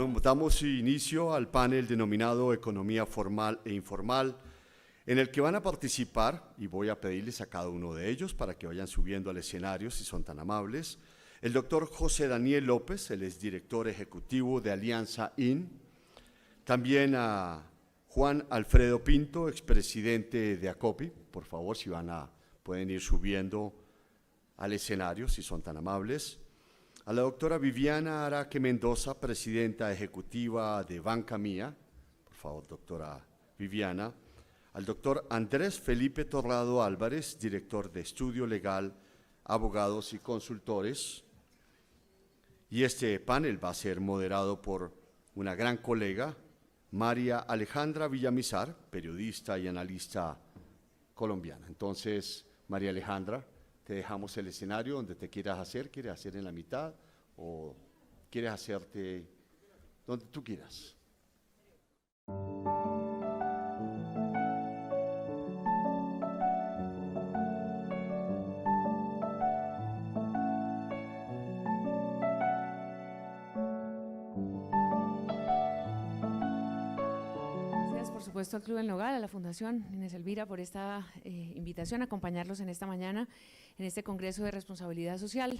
Bueno, damos inicio al panel denominado Economía Formal e Informal, en el que van a participar, y voy a pedirles a cada uno de ellos para que vayan subiendo al escenario, si son tan amables, el doctor José Daniel López, él es director ejecutivo de Alianza IN, también a Juan Alfredo Pinto, expresidente de ACOPI, por favor, si pueden ir subiendo al escenario, si son tan amables, a la doctora Viviana Araque Mendoza, presidenta ejecutiva de Banca Mía, por favor, doctora Viviana, al doctor Andrés Felipe Torrado Álvarez, director de Estudio Legal, Abogados y Consultores, y este panel va a ser moderado por una gran colega, María Alejandra Villamizar, periodista y analista colombiana. Entonces, María Alejandra, te dejamos el escenario donde te quieras hacer. ¿Quieres hacer en la mitad o quieres hacerte donde tú quieras? Por supuesto al Club El Nogal, a la Fundación Inés Elvira por esta invitación a acompañarlos en esta mañana en este Congreso de Responsabilidad Social.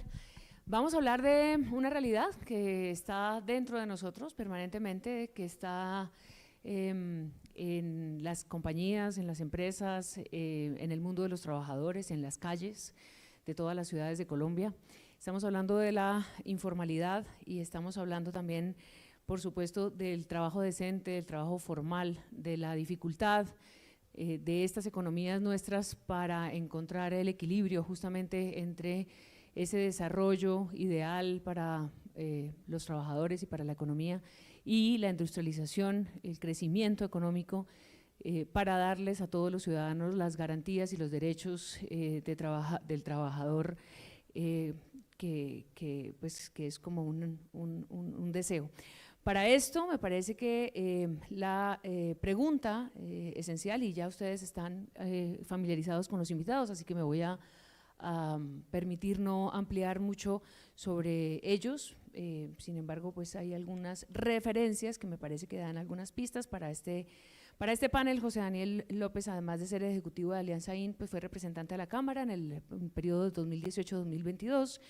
Vamos a hablar de una realidad que está dentro de nosotros permanentemente, que está en las compañías, en las empresas, en el mundo de los trabajadores, en las calles de todas las ciudades de Colombia. Estamos hablando de la informalidad y estamos hablando también, por supuesto, del trabajo decente, del trabajo formal, de la dificultad de estas economías nuestras para encontrar el equilibrio justamente entre ese desarrollo ideal para los trabajadores y para la economía y la industrialización, el crecimiento económico para darles a todos los ciudadanos las garantías y los derechos del trabajador que es como un deseo. Para esto me parece que la pregunta esencial, y ya ustedes están familiarizados con los invitados, así que me voy a permitir no ampliar mucho sobre ellos, sin embargo pues hay algunas referencias que me parece que dan algunas pistas para este panel. José Daniel López, además de ser ejecutivo de Alianza IN, pues fue representante de la Cámara en el periodo 2018-2022.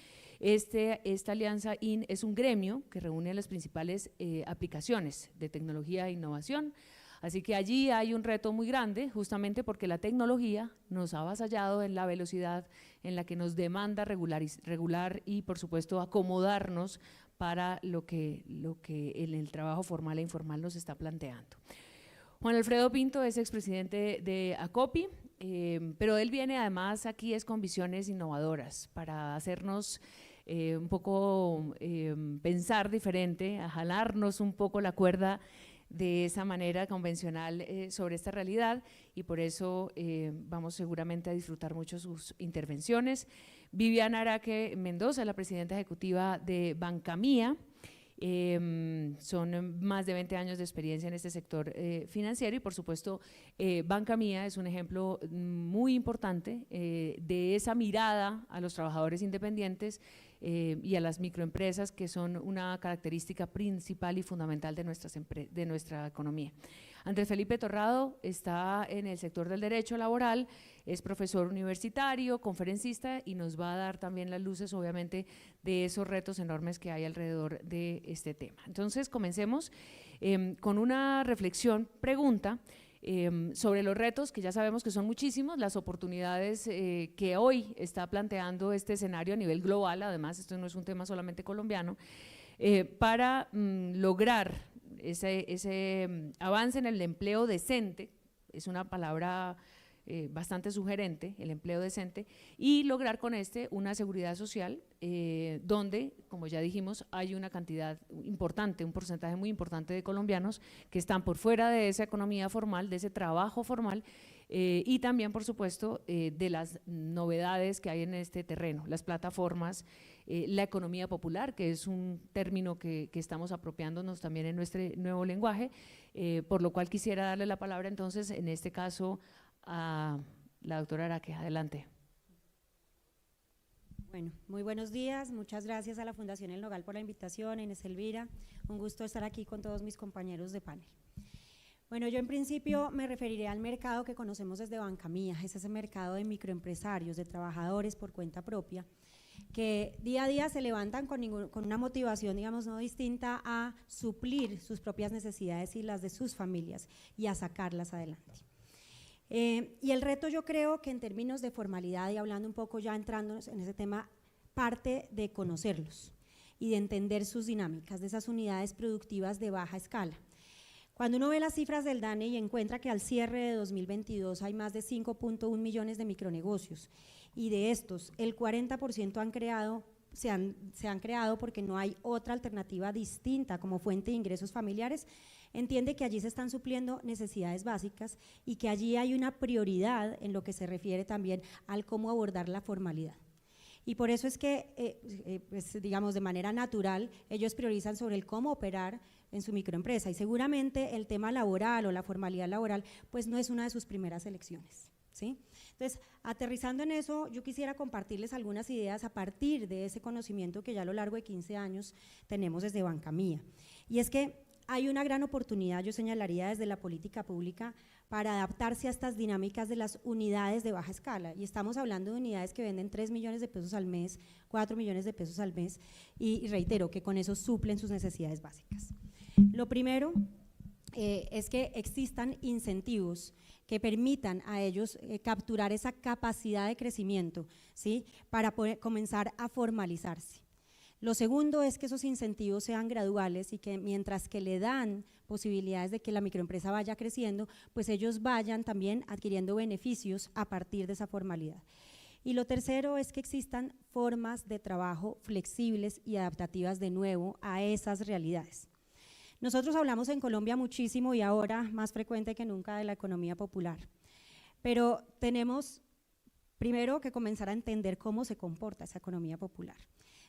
Esta Alianza IN es un gremio que reúne las principales aplicaciones de tecnología e innovación, así que allí hay un reto muy grande, justamente porque la tecnología nos ha avasallado en la velocidad en la que nos demanda regular y, por supuesto, acomodarnos para lo que en el trabajo formal e informal nos está planteando. Juan Alfredo Pinto es expresidente de ACOPI, pero él viene además aquí con visiones innovadoras para hacernos un poco pensar diferente, a jalarnos un poco la cuerda de esa manera convencional sobre esta realidad, y por eso vamos seguramente a disfrutar mucho sus intervenciones. Viviana Araque Mendoza, la presidenta ejecutiva de Banca Mía. Son más de 20 años de experiencia en este sector financiero y por supuesto Banca Mía es un ejemplo muy importante de esa mirada a los trabajadores independientes y a las microempresas, que son una característica principal y fundamental de nuestra economía. Andrés Felipe Torrado está en el sector del derecho laboral, es profesor universitario, conferencista, y nos va a dar también las luces, obviamente, de esos retos enormes que hay alrededor de este tema. Entonces, comencemos con una reflexión, pregunta, sobre los retos, que ya sabemos que son muchísimos, las oportunidades que hoy está planteando este escenario a nivel global. Además, esto no es un tema solamente colombiano, para lograr ese avance en el empleo decente. Es una palabra bastante sugerente, el empleo decente, y lograr con una seguridad social donde, como ya dijimos, hay una cantidad importante, un porcentaje muy importante de colombianos que están por fuera de esa economía formal, de ese trabajo formal, y también, por supuesto, de las novedades que hay en este terreno, las plataformas, la economía popular, que es un término que estamos apropiándonos también en nuestro nuevo lenguaje, por lo cual quisiera darle la palabra entonces, en este caso, a la doctora Araque. Adelante. Bueno, muy buenos días, muchas gracias a la Fundación El Nogal por la invitación, Inés Elvira, un gusto estar aquí con todos mis compañeros de panel. Bueno, yo en principio me referiré al mercado que conocemos desde Banca Mía, es ese mercado de microempresarios, de trabajadores por cuenta propia, que día a día se levantan con una motivación, digamos, no distinta a suplir sus propias necesidades y las de sus familias y a sacarlas adelante. Y el reto, yo creo que en términos de formalidad, y hablando un poco ya entrándonos en ese tema, parte de conocerlos y de entender sus dinámicas, de esas unidades productivas de baja escala. Cuando uno ve las cifras del DANE y encuentra que al cierre de 2022 hay más de 5.1 millones de micronegocios, y de estos el 40% se han creado porque no hay otra alternativa distinta como fuente de ingresos familiares, entiende que allí se están supliendo necesidades básicas y que allí hay una prioridad en lo que se refiere también al cómo abordar la formalidad. Y por eso es que, pues, digamos, de manera natural, ellos priorizan sobre el cómo operar en su microempresa, y seguramente el tema laboral o la formalidad laboral pues no es una de sus primeras elecciones, ¿sí? Entonces, aterrizando en eso, yo quisiera compartirles algunas ideas a partir de ese conocimiento que ya a lo largo de 15 años tenemos desde Banca Mía. Y es que hay una gran oportunidad, yo señalaría desde la política pública, para adaptarse a estas dinámicas de las unidades de baja escala, y estamos hablando de unidades que venden 3 millones de pesos al mes, 4 millones de pesos al mes, y reitero que con eso suplen sus necesidades básicas. Lo primero es que existan incentivos que permitan a ellos capturar esa capacidad de crecimiento, ¿sí?, para poder comenzar a formalizarse. Lo segundo es que esos incentivos sean graduales y que mientras que le dan posibilidades de que la microempresa vaya creciendo, pues ellos vayan también adquiriendo beneficios a partir de esa formalidad. Y lo tercero es que existan formas de trabajo flexibles y adaptativas de nuevo a esas realidades. Nosotros hablamos en Colombia muchísimo y ahora más frecuente que nunca de la economía popular, pero tenemos primero que comenzar a entender cómo se comporta esa economía popular.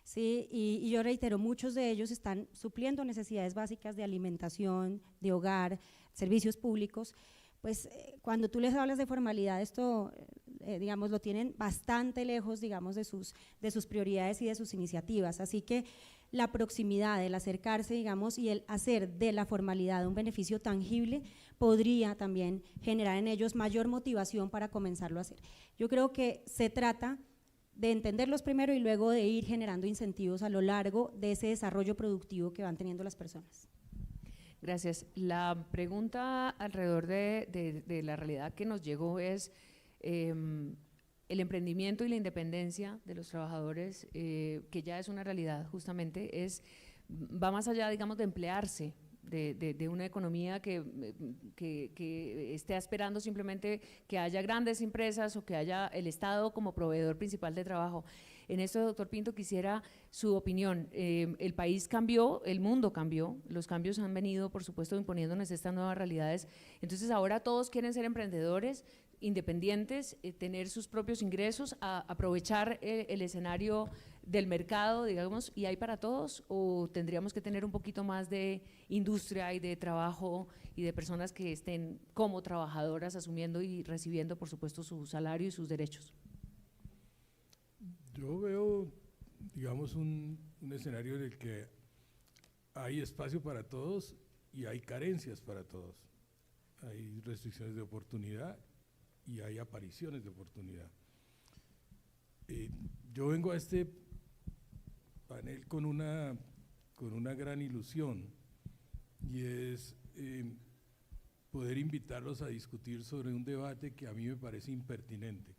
Sí, y yo reitero, muchos de ellos están supliendo necesidades básicas de alimentación, de hogar, servicios públicos. Pues cuando tú les hablas de formalidad, esto, digamos, lo tienen bastante lejos, digamos, de sus prioridades y de sus iniciativas. Así que la proximidad, el acercarse, digamos, y el hacer de la formalidad un beneficio tangible podría también generar en ellos mayor motivación para comenzarlo a hacer. Yo creo que se trata de entenderlos primero y luego de ir generando incentivos a lo largo de ese desarrollo productivo que van teniendo las personas. Gracias. La pregunta alrededor de la realidad que nos llegó es el emprendimiento y la independencia de los trabajadores, que ya es una realidad justamente, va más allá, digamos, de emplearse, de una economía que esté esperando simplemente que haya grandes empresas o que haya el Estado como proveedor principal de trabajo. En esto, doctor Pinto, quisiera su opinión. El país cambió, el mundo cambió, los cambios han venido, por supuesto, imponiéndonos estas nuevas realidades. Entonces, ahora todos quieren ser emprendedores, independientes, tener sus propios ingresos, aprovechar el escenario del mercado, digamos, y hay para todos, o tendríamos que tener un poquito más de industria y de trabajo y de personas que estén como trabajadoras asumiendo y recibiendo, por supuesto, su salario y sus derechos. Yo veo, digamos, un escenario en el que hay espacio para todos y hay carencias para todos. Hay restricciones de oportunidad y hay apariciones de oportunidad. Yo vengo a este panel con una gran ilusión, y es poder invitarlos a discutir sobre un debate que a mí me parece impertinente.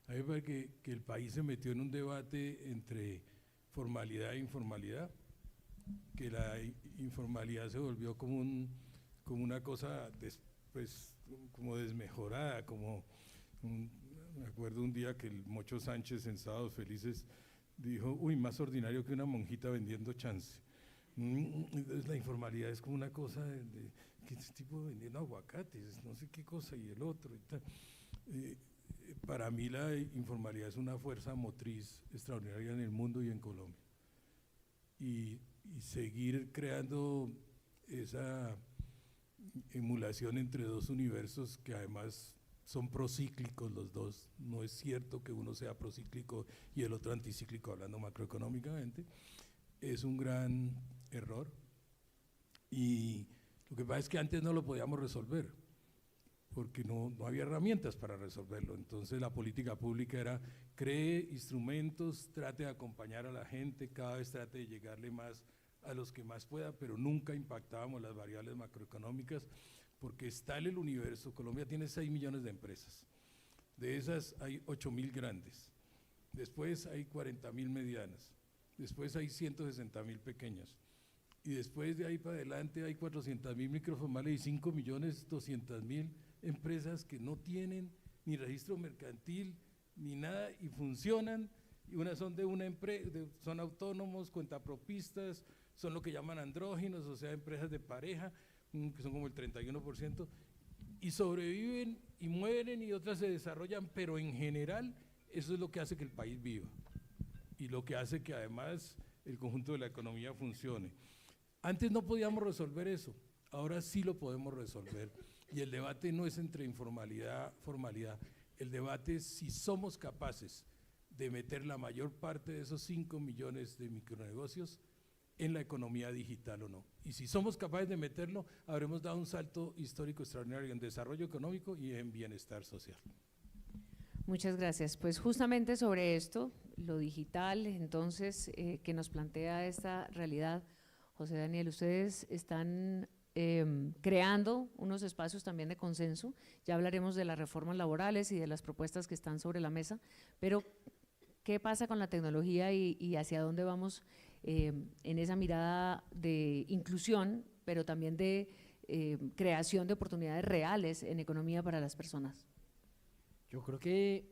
A mí me parece que el país se metió en un debate entre formalidad e informalidad, que la informalidad se volvió como una cosa después, como desmejorada, me acuerdo un día que el Mocho Sánchez en Sábados Felices dijo, uy, más ordinario que una monjita vendiendo chance. Entonces la informalidad es como una cosa que este tipo vendiendo aguacates, no sé qué cosa, y el otro y tal. Para mí la informalidad es una fuerza motriz extraordinaria en el mundo y en Colombia. Y seguir creando esa emulación entre dos universos que además son procíclicos los dos, no es cierto que uno sea procíclico y el otro anticíclico hablando macroeconómicamente, es un gran error y lo que pasa es que antes no lo podíamos resolver porque no había herramientas para resolverlo, entonces la política pública era cree instrumentos, trate de acompañar a la gente, cada vez trate de llegarle más a los que más pueda, pero nunca impactábamos las variables macroeconómicas porque está en el universo. Colombia tiene 6 millones de empresas, de esas hay 8.000 grandes, después hay 40.000 medianas, después hay 160.000 pequeñas, y después de ahí para adelante hay 400.000 microformales y 5.200.000 empresas que no tienen ni registro mercantil ni nada y funcionan, y unas son de una empresa, son autónomos, cuentapropistas, son lo que llaman andróginos, o sea, empresas de pareja, que son como el 31%, y sobreviven y mueren y otras se desarrollan, pero en general eso es lo que hace que el país viva y lo que hace que además el conjunto de la economía funcione. Antes no podíamos resolver eso, ahora sí lo podemos resolver y el debate no es entre informalidad, formalidad, el debate es si somos capaces de meter la mayor parte de esos 5 millones de micronegocios en la economía digital o no. Y si somos capaces de meterlo, habremos dado un salto histórico extraordinario en desarrollo económico y en bienestar social. Muchas gracias. Pues justamente sobre esto, lo digital, entonces, que nos plantea esta realidad, José Daniel, ustedes están creando unos espacios también de consenso, ya hablaremos de las reformas laborales y de las propuestas que están sobre la mesa, pero ¿qué pasa con la tecnología y hacia dónde vamos en esa mirada de inclusión, pero también de creación de oportunidades reales en economía para las personas? Yo creo que,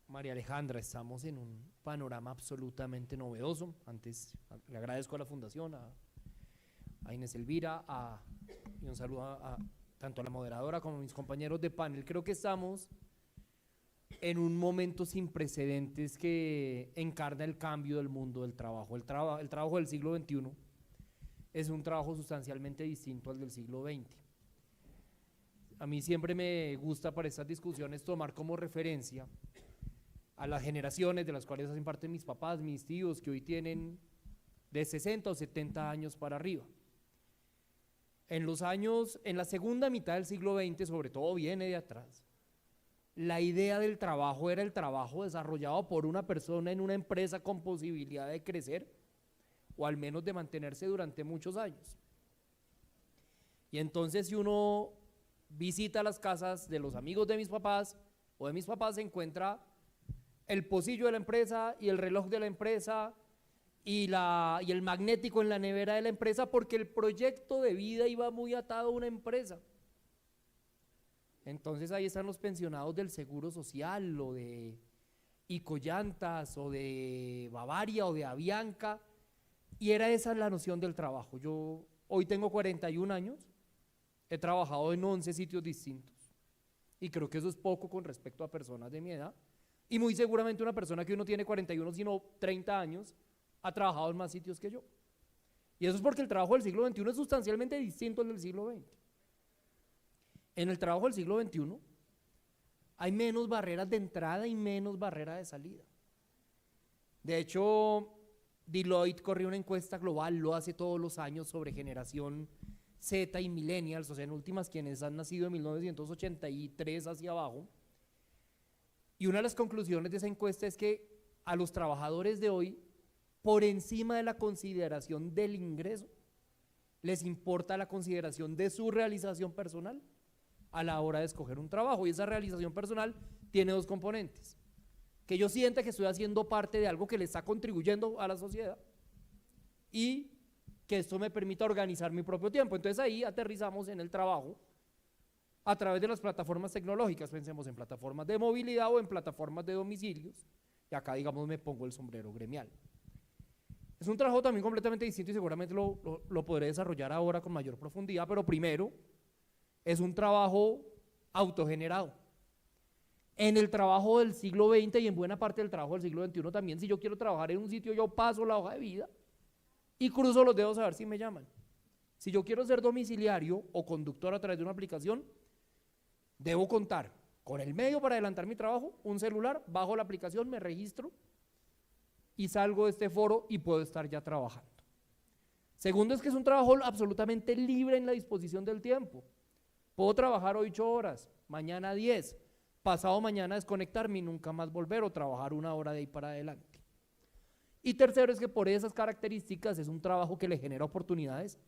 María Alejandra, estamos en un panorama absolutamente novedoso. Antes le agradezco a la Fundación, a Inés Elvira, y un saludo tanto a la moderadora como a mis compañeros de panel. Creo que estamos en un momento sin precedentes que encarna el cambio del mundo del trabajo. El trabajo del siglo XXI es un trabajo sustancialmente distinto al del siglo XX. A mí siempre me gusta para estas discusiones tomar como referencia a las generaciones de las cuales hacen parte mis papás, mis tíos, que hoy tienen de 60 o 70 años para arriba. En la segunda mitad del siglo XX, sobre todo viene de atrás, la idea del trabajo era el trabajo desarrollado por una persona en una empresa con posibilidad de crecer o al menos de mantenerse durante muchos años. Y entonces si uno visita las casas de los amigos de mis papás o de mis papás, se encuentra el pocillo de la empresa y el reloj de la empresa y el magnético en la nevera de la empresa, porque el proyecto de vida iba muy atado a una empresa. Entonces ahí están los pensionados del Seguro Social o de Icollantas o de Bavaria o de Avianca, y era esa la noción del trabajo. Yo hoy tengo 41 años, he trabajado en 11 sitios distintos y creo que eso es poco con respecto a personas de mi edad, y muy seguramente una persona que hoy no tiene 41 sino 30 años ha trabajado en más sitios que yo, y eso es porque el trabajo del siglo XXI es sustancialmente distinto al del siglo XX. En el trabajo del siglo XXI hay menos barreras de entrada y menos barreras de salida. De hecho, Deloitte corrió una encuesta global, lo hace todos los años, sobre generación Z y millennials, o sea, en últimas quienes han nacido en 1983 hacia abajo, y una de las conclusiones de esa encuesta es que a los trabajadores de hoy, por encima de la consideración del ingreso, les importa la consideración de su realización personal a la hora de escoger un trabajo, y esa realización personal tiene dos componentes: que yo sienta que estoy haciendo parte de algo que le está contribuyendo a la sociedad y que esto me permita organizar mi propio tiempo. Entonces ahí aterrizamos en el trabajo a través de las plataformas tecnológicas, pensemos en plataformas de movilidad o en plataformas de domicilios, y acá digamos me pongo el sombrero gremial. Es un trabajo también completamente distinto y seguramente lo podré desarrollar ahora con mayor profundidad, pero primero es un trabajo autogenerado. En el trabajo del siglo XX y en buena parte del trabajo del siglo XXI también, si yo quiero trabajar en un sitio, yo paso la hoja de vida y cruzo los dedos a ver si me llaman. Si yo quiero ser domiciliario o conductor a través de una aplicación, debo contar Con el medio para adelantar mi trabajo, un celular, bajo la aplicación, me registro y salgo de este foro y puedo estar ya trabajando. Segundo es que es un trabajo absolutamente libre en la disposición del tiempo. Puedo trabajar 8 horas, mañana 10, pasado mañana desconectarme y nunca más volver o trabajar 1 hora de ahí para adelante. Y tercero es que por esas características es un trabajo que le genera oportunidades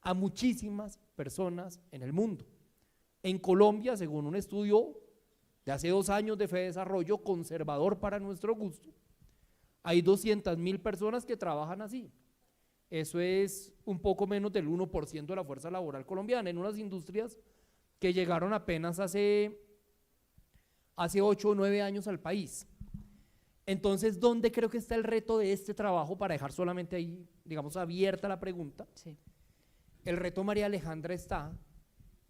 a muchísimas personas en el mundo. En Colombia, según un estudio de hace 2 años de FEDesarrollo, conservador para nuestro gusto, hay 200.000 personas que trabajan así. Eso es un poco menos del 1% de la fuerza laboral colombiana, en unas industrias que llegaron apenas hace 8 o 9 años al país. Entonces, ¿dónde creo que está el reto de este trabajo? Para dejar solamente ahí, digamos, abierta la pregunta. Sí. El reto, María Alejandra, está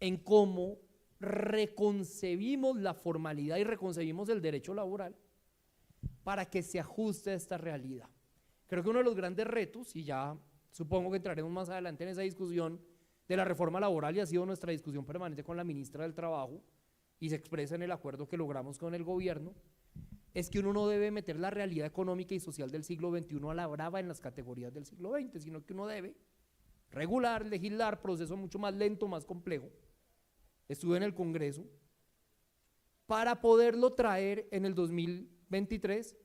en cómo reconcebimos la formalidad y reconcebimos el derecho laboral para que se ajuste a esta realidad. Creo que uno de los grandes retos, y ya supongo que entraremos más adelante en esa discusión de la reforma laboral, y ha sido nuestra discusión permanente con la ministra del Trabajo, y se expresa en el acuerdo que logramos con el gobierno, es que uno no debe meter la realidad económica y social del siglo XXI a la brava en las categorías del siglo XX, sino que uno debe regular, legislar, proceso mucho más lento, más complejo. Estuve en el Congreso para poderlo traer en el 2023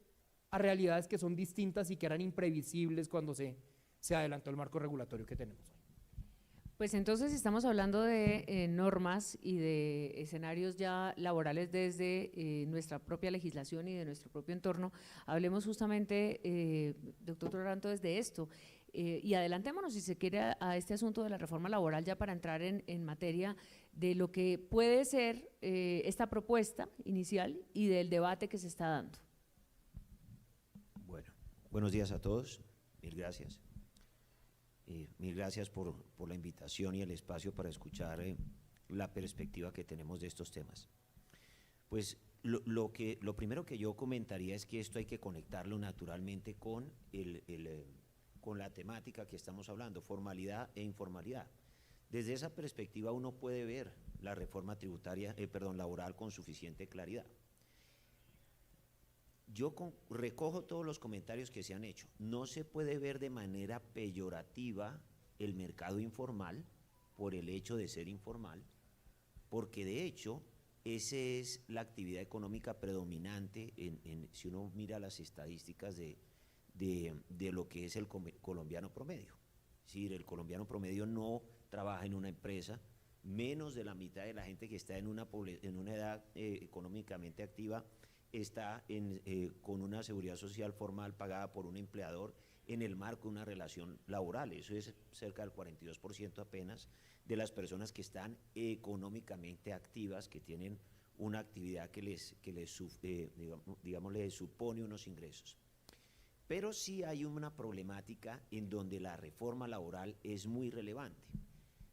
a realidades que son distintas y que eran imprevisibles cuando se adelantó el marco regulatorio que tenemos hoy. Pues entonces estamos hablando de normas y de escenarios ya laborales desde nuestra propia legislación y de nuestro propio entorno. Hablemos justamente, doctor Toranto, desde esto y adelantémonos, si se quiere, a este asunto de la reforma laboral ya para entrar en materia de lo que puede ser esta propuesta inicial y del debate que se está dando. Bueno, buenos días a todos, mil gracias. Mil gracias por la invitación y el espacio para escuchar la perspectiva que tenemos de estos temas. Pues lo primero que yo comentaría es que esto hay que conectarlo naturalmente con la temática que estamos hablando, formalidad e informalidad. Desde esa perspectiva uno puede ver la reforma laboral con suficiente claridad. Yo recojo todos los comentarios que se han hecho. No se puede ver de manera peyorativa el mercado informal por el hecho de ser informal, porque de hecho esa es la actividad económica predominante si uno mira las estadísticas de lo que es el colombiano promedio. Es decir, el colombiano promedio no trabaja en una empresa, menos de la mitad de la gente que está en una edad económicamente activa está con una seguridad social formal pagada por un empleador en el marco de una relación laboral. Eso es cerca del 42% apenas de las personas que están económicamente activas, que tienen una actividad que les supone unos ingresos. Pero sí hay una problemática en donde la reforma laboral es muy relevante.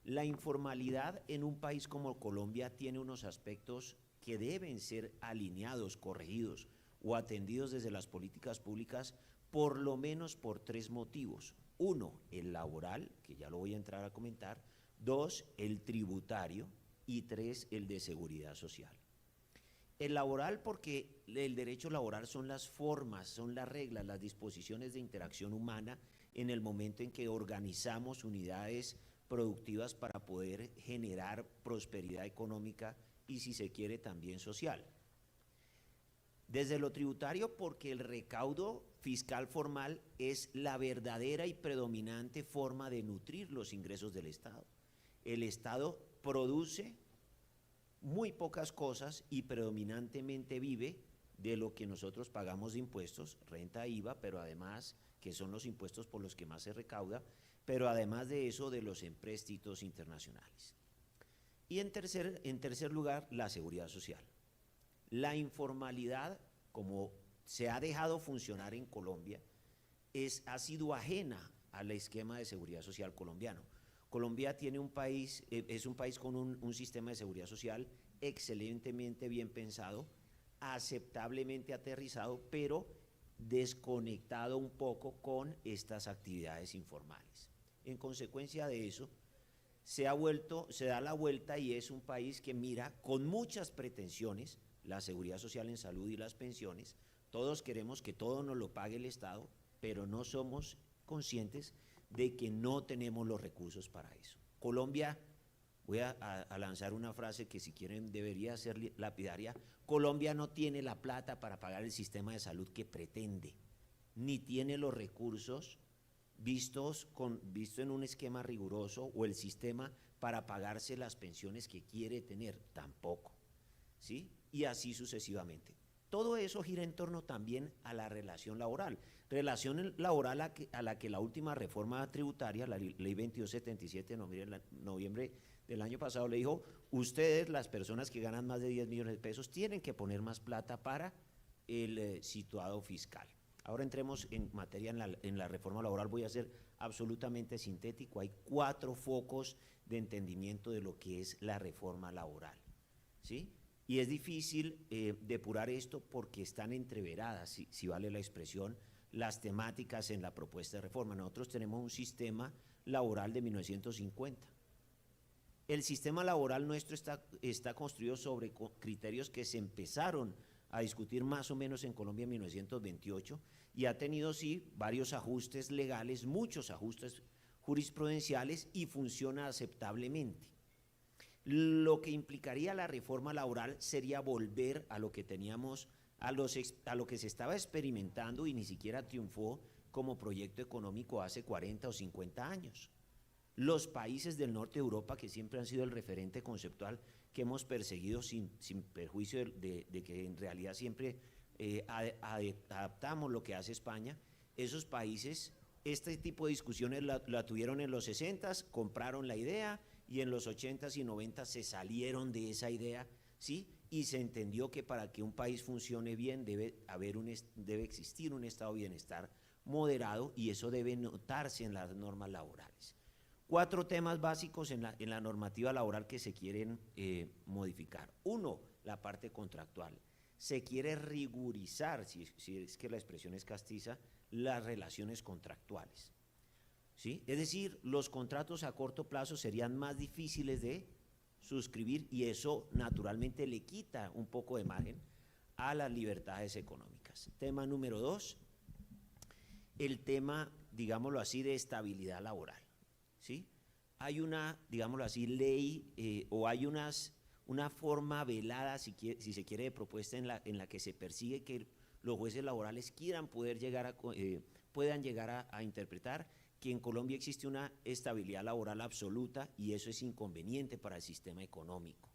La informalidad en un país como Colombia tiene unos aspectos que deben ser alineados, corregidos o atendidos desde las políticas públicas, por lo menos por 3 motivos. 1, el laboral, que ya lo voy a entrar a comentar. 2, el tributario. Y 3, el de seguridad social. El laboral, porque el derecho laboral son las formas, son las reglas, las disposiciones de interacción humana en el momento en que organizamos unidades productivas para poder generar prosperidad económica y, si se quiere, también social. Desde lo tributario, porque el recaudo fiscal formal es la verdadera y predominante forma de nutrir los ingresos del Estado. El Estado produce muy pocas cosas y predominantemente vive de lo que nosotros pagamos de impuestos, renta, IVA, pero además, que son los impuestos por los que más se recauda, pero además de eso, de los empréstitos internacionales. Y en tercer lugar, la seguridad social. La informalidad, como se ha dejado funcionar en Colombia, ha sido ajena al esquema de seguridad social colombiano. Colombia es un país con un sistema de seguridad social excelentemente bien pensado, aceptablemente aterrizado, pero desconectado un poco con estas actividades informales. En consecuencia de eso, se da la vuelta y es un país que mira con muchas pretensiones la seguridad social en salud y las pensiones. Todos queremos que todo nos lo pague el Estado, pero no somos conscientes de que no tenemos los recursos para eso. Colombia, voy a lanzar una frase que si quieren debería ser lapidaria, Colombia no tiene la plata para pagar el sistema de salud que pretende, ni tiene los recursos visto en un esquema riguroso, o el sistema para pagarse las pensiones que quiere tener, tampoco, ¿sí? Y así sucesivamente. Todo eso gira en torno también a la relación laboral a la que la última reforma tributaria, la ley 2277 de noviembre del año pasado, le dijo: ustedes, las personas que ganan más de 10 millones de pesos, tienen que poner más plata para el situado fiscal. Ahora entremos en materia en la reforma laboral. Voy a ser absolutamente sintético. Hay 4 focos de entendimiento de lo que es la reforma laboral, ¿sí? Y es difícil depurar esto porque están entreveradas, si vale la expresión, las temáticas en la propuesta de reforma. Nosotros tenemos un sistema laboral de 1950. El sistema laboral nuestro está construido sobre criterios que se empezaron a discutir más o menos en Colombia en 1928 y ha tenido, sí, varios ajustes legales, muchos ajustes jurisprudenciales, y funciona aceptablemente. Lo que implicaría la reforma laboral sería volver a lo que teníamos, a lo que se estaba experimentando y ni siquiera triunfó como proyecto económico hace 40 o 50 años. Los países del norte de Europa, que siempre han sido el referente conceptual que hemos perseguido sin perjuicio de que en realidad siempre adaptamos lo que hace España, esos países, este tipo de discusiones la tuvieron en los 60s, compraron la idea, y en los 80s y 90s se salieron de esa idea, ¿sí? Y se entendió que para que un país funcione bien debe existir un estado de bienestar moderado, y eso debe notarse en las normas laborales. 4 temas básicos en la normativa laboral que se quieren modificar. 1, la parte contractual. Se quiere rigurizar, si es que la expresión es castiza, las relaciones contractuales, ¿sí? Es decir, los contratos a corto plazo serían más difíciles de suscribir, y eso naturalmente le quita un poco de margen a las libertades económicas. Tema número 2, el tema, digámoslo así, de estabilidad laboral, ¿sí? Hay una, digámoslo así, ley o hay una forma velada, si se quiere, de propuesta en la que se persigue que los jueces laborales puedan llegar a interpretar que en Colombia existe una estabilidad laboral absoluta, y eso es inconveniente para el sistema económico,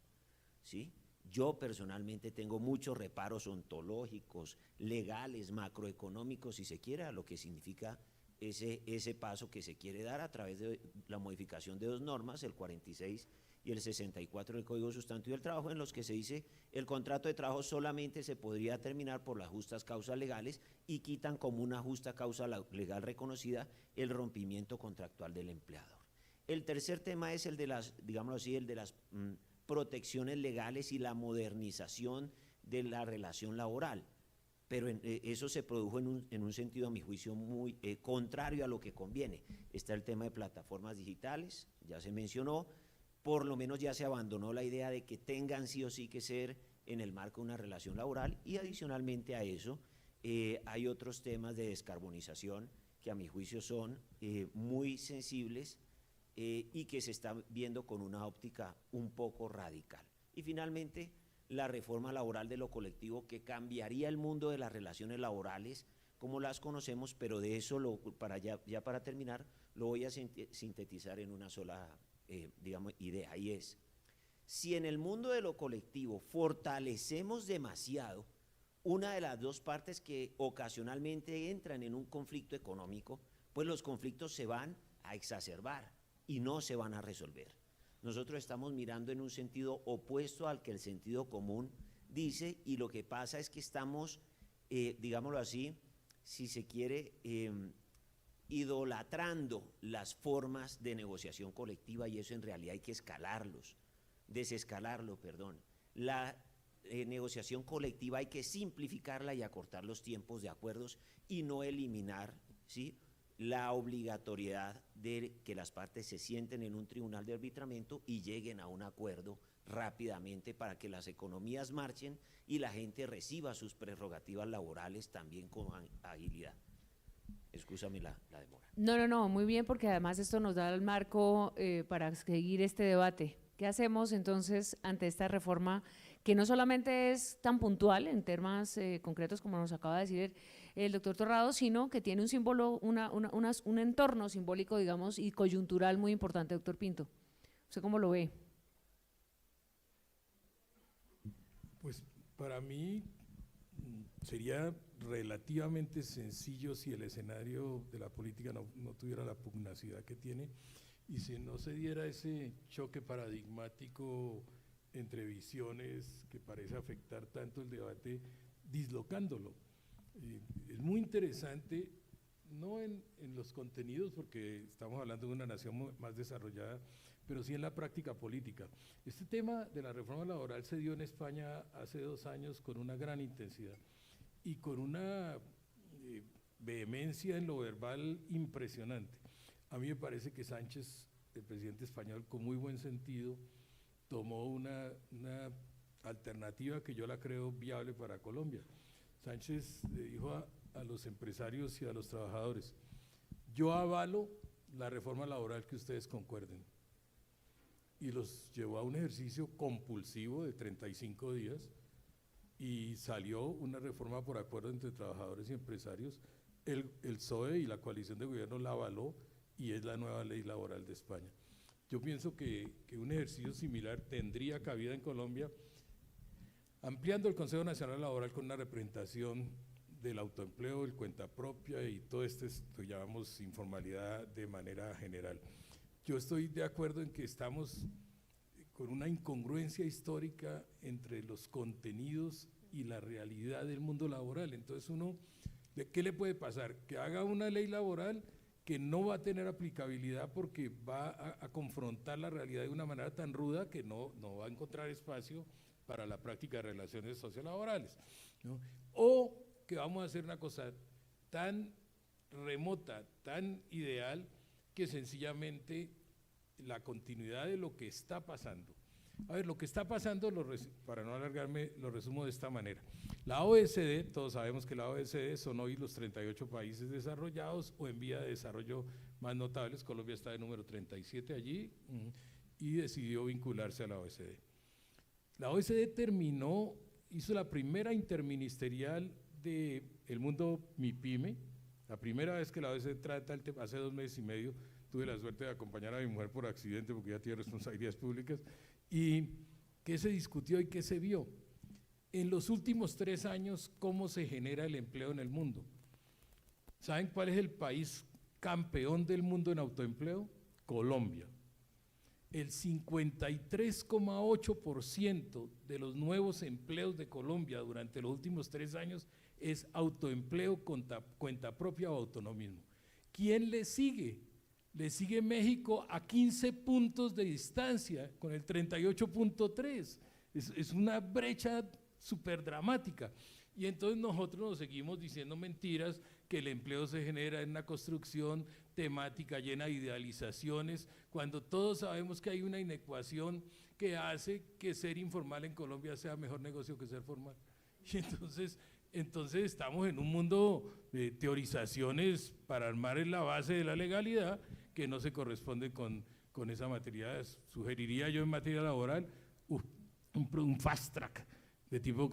¿sí? Yo personalmente tengo muchos reparos ontológicos, legales, macroeconómicos, si se quiere, a lo que significa ese paso que se quiere dar a través de la modificación de 2 normas, el 46 y el 64 del Código Sustantivo del Trabajo, en los que se dice el contrato de trabajo solamente se podría terminar por las justas causas legales, y quitan como una justa causa legal reconocida el rompimiento contractual del empleador. El tercer tema es el de las, digámoslo así, el de las protecciones legales y la modernización de la relación laboral, pero eso se produjo en un sentido, a mi juicio, muy contrario a lo que conviene. Está el tema de plataformas digitales, ya se mencionó. Por lo menos ya se abandonó la idea de que tengan sí o sí que ser en el marco de una relación laboral, y adicionalmente a eso hay otros temas de descarbonización que a mi juicio son muy sensibles y que se están viendo con una óptica un poco radical. Y finalmente, la reforma laboral de lo colectivo, que cambiaría el mundo de las relaciones laborales como las conocemos, pero de eso, para terminar, lo voy a sintetizar en una sola idea, y es: si en el mundo de lo colectivo fortalecemos demasiado una de las 2 partes que ocasionalmente entran en un conflicto económico, pues los conflictos se van a exacerbar y no se van a resolver. Nosotros estamos mirando en un sentido opuesto al que el sentido común dice, y lo que pasa es que estamos, digámoslo así, si se quiere, idolatrando las formas de negociación colectiva, y eso en realidad hay que desescalarlo. La negociación colectiva hay que simplificarla y acortar los tiempos de acuerdos, y no eliminar, ¿sí?, la obligatoriedad de que las partes se sienten en un tribunal de arbitramiento y lleguen a un acuerdo rápidamente para que las economías marchen y la gente reciba sus prerrogativas laborales también con agilidad. Excúsame la demora. No, muy bien, porque además esto nos da el marco para seguir este debate. ¿Qué hacemos entonces ante esta reforma que no solamente es tan puntual en temas concretos como nos acaba de decir el doctor Torrado, sino que tiene un símbolo, un entorno simbólico, digamos, y coyuntural muy importante, doctor Pinto? ¿Usted cómo lo ve? Pues para mí sería relativamente sencillo si el escenario de la política no tuviera la pugnacidad que tiene y si no se diera ese choque paradigmático entre visiones que parece afectar tanto el debate, dislocándolo. Es muy interesante, no en los contenidos, porque estamos hablando de una nación más desarrollada, pero sí en la práctica política. Este tema de la reforma laboral se dio en España hace 2 años con una gran intensidad y con una vehemencia en lo verbal impresionante. A mí me parece que Sánchez, el presidente español, con muy buen sentido, tomó una alternativa que yo la creo viable para Colombia. Sánchez le dijo a los empresarios y a los trabajadores: yo avalo la reforma laboral que ustedes concuerden. Y los llevó a un ejercicio compulsivo de 35 días y salió una reforma por acuerdo entre trabajadores y empresarios. El PSOE y la coalición de gobierno la avaló y es la nueva ley laboral de España. Yo pienso que un ejercicio similar tendría cabida en Colombia, ampliando el Consejo Nacional Laboral con una representación del autoempleo, el cuenta propia y todo esto llamamos informalidad de manera general. Yo estoy de acuerdo en que estamos con una incongruencia histórica entre los contenidos y la realidad del mundo laboral. Entonces ¿qué le puede pasar? Que haga una ley laboral que no va a tener aplicabilidad porque va a confrontar la realidad de una manera tan ruda que no va a encontrar espacio para la práctica de relaciones sociolaborales, ¿no? O que vamos a hacer una cosa tan remota, tan ideal, que sencillamente la continuidad de lo que está pasando. A ver, lo que está pasando, para no alargarme, lo resumo de esta manera. La OECD, todos sabemos que la OECD son hoy los 38 países desarrollados o en vía de desarrollo más notables. Colombia está de número 37 allí y decidió vincularse a la OECD. La OECD hizo la primera interministerial del mundo MIPYME, la primera vez que la OECD trata el tema. Hace 2 meses y medio tuve la suerte de acompañar a mi mujer por accidente porque ella tiene responsabilidades públicas. ¿Y qué se discutió y qué se vio? En los últimos 3 años, ¿cómo se genera el empleo en el mundo? ¿Saben cuál es el país campeón del mundo en autoempleo? Colombia. El 53,8% de los nuevos empleos de Colombia durante los últimos 3 años es autoempleo, cuenta propia o autonomismo. ¿Quién le sigue? Le sigue México a 15 puntos de distancia con el 38,3. Es una brecha súper dramática. Y entonces nosotros nos seguimos diciendo mentiras, que el empleo se genera en una construcción temática llena de idealizaciones, cuando todos sabemos que hay una inecuación que hace que ser informal en Colombia sea mejor negocio que ser formal. Y entonces estamos en un mundo de teorizaciones para armar en la base de la legalidad que no se corresponde con esa materia. Sugeriría yo en materia laboral un fast track de tipo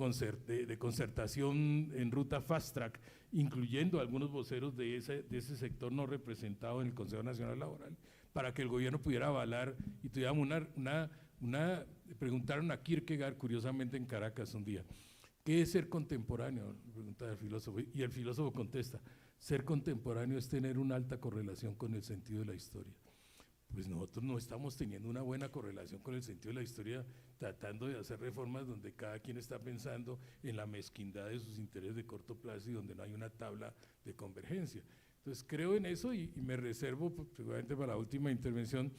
de concertación en ruta fast track, incluyendo algunos voceros de ese sector no representado en el Consejo Nacional Laboral, para que el gobierno pudiera avalar y tuviéramos preguntaron a Kierkegaard curiosamente en Caracas un día, ¿qué es ser contemporáneo? Pregunta el filósofo, y el filósofo contesta, ser contemporáneo es tener una alta correlación con el sentido de la historia. Pues nosotros no estamos teniendo una buena correlación con el sentido de la historia, tratando de hacer reformas donde cada quien está pensando en la mezquindad de sus intereses de corto plazo y donde no hay una tabla de convergencia. Entonces creo en eso y me reservo, seguramente para la última intervención,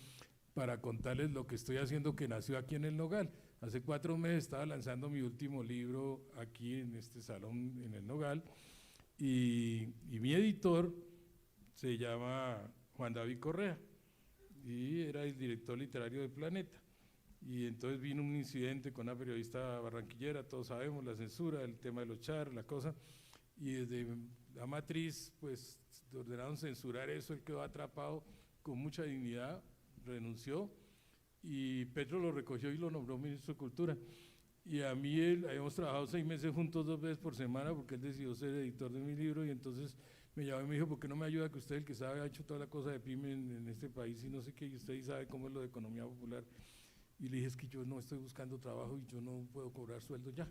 para contarles lo que estoy haciendo, que nació aquí en El Nogal. Hace 4 meses estaba lanzando mi último libro aquí en este salón en El Nogal y mi editor se llama Juan David Correa y era el director literario de Planeta. Y entonces vino un incidente con una periodista barranquillera, todos sabemos, la censura, el tema de los char, la cosa, y desde la matriz pues ordenaron censurar eso, él quedó atrapado con mucha dignidad, renunció, y Petro lo recogió y lo nombró ministro de Cultura. Y a mí habíamos trabajado 6 meses juntos 2 veces por semana porque él decidió ser editor de mi libro, y entonces me llamó y me dijo, ¿por qué no me ayuda, que usted el que sabe ha hecho toda la cosa de pyme en este país y no sé qué, y usted sabe cómo es lo de economía popular? Y le dije, es que yo no estoy buscando trabajo y yo no puedo cobrar sueldo ya.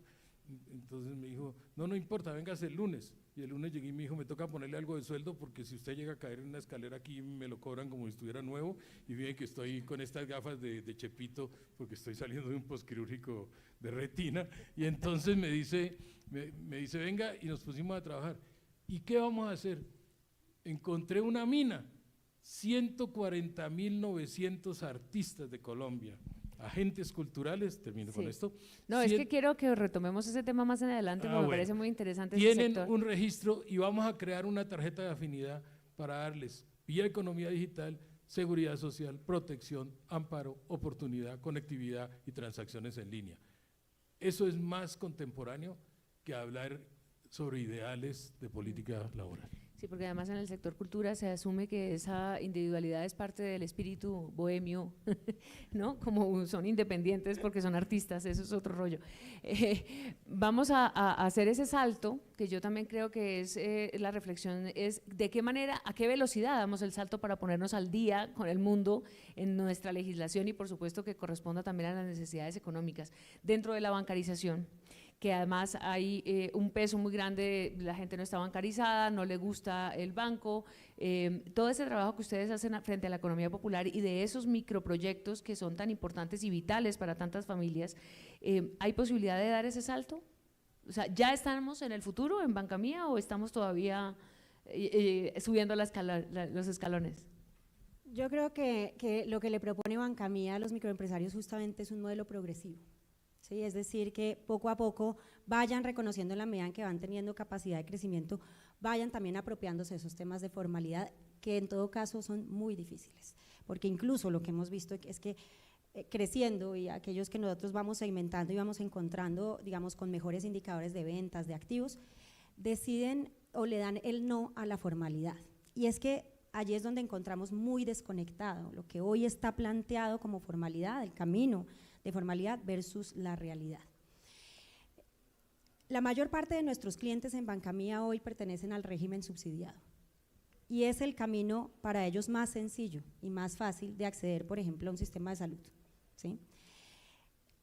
Entonces me dijo, no importa, véngase el lunes. Y el lunes llegué y me dijo, me toca ponerle algo de sueldo porque si usted llega a caer en una escalera aquí me lo cobran como si estuviera nuevo, y fíjense que estoy con estas gafas de Chepito porque estoy saliendo de un posquirúrgico de retina. Y entonces me dice, venga, y nos pusimos a trabajar. ¿Y qué vamos a hacer? Encontré una mina, 140.900 artistas de Colombia, agentes culturales, termino con esto. No, es que quiero que retomemos ese tema más en adelante, porque me parece muy interesante. Tienen un registro y vamos a crear una tarjeta de afinidad para darles vía economía digital, seguridad social, protección, amparo, oportunidad, conectividad y transacciones en línea. Eso es más contemporáneo que hablar sobre ideales de política laboral. Sí, porque además en el sector cultura se asume que esa individualidad es parte del espíritu bohemio, ¿no? Como son independientes porque son artistas, eso es otro rollo. Vamos a hacer ese salto, que yo también creo que es la reflexión, es de qué manera, a qué velocidad damos el salto para ponernos al día con el mundo en nuestra legislación, y por supuesto que corresponda también a las necesidades económicas dentro de la bancarización, que además hay un peso muy grande, la gente no está bancarizada, no le gusta el banco, todo ese trabajo que ustedes hacen frente a la economía popular y de esos microproyectos que son tan importantes y vitales para tantas familias, ¿hay posibilidad de dar ese salto? O sea, ¿ya estamos en el futuro en Bancamía o estamos todavía subiendo los escalones? Yo creo que lo que le propone Bancamía a los microempresarios justamente es un modelo progresivo. ¿Sí? Es decir, que poco a poco vayan reconociendo en la medida en que van teniendo capacidad de crecimiento, vayan también apropiándose de esos temas de formalidad, que en todo caso son muy difíciles, porque incluso lo que hemos visto es que creciendo, y aquellos que nosotros vamos segmentando y vamos encontrando, digamos, con mejores indicadores de ventas, de activos, deciden o le dan el no a la formalidad. Y es que allí es donde encontramos muy desconectado lo que hoy está planteado como formalidad, el camino de formalidad versus la realidad. La mayor parte de nuestros clientes en Bancamía hoy pertenecen al régimen subsidiado, y es el camino para ellos más sencillo y más fácil de acceder, por ejemplo, a un sistema de salud, ¿sí?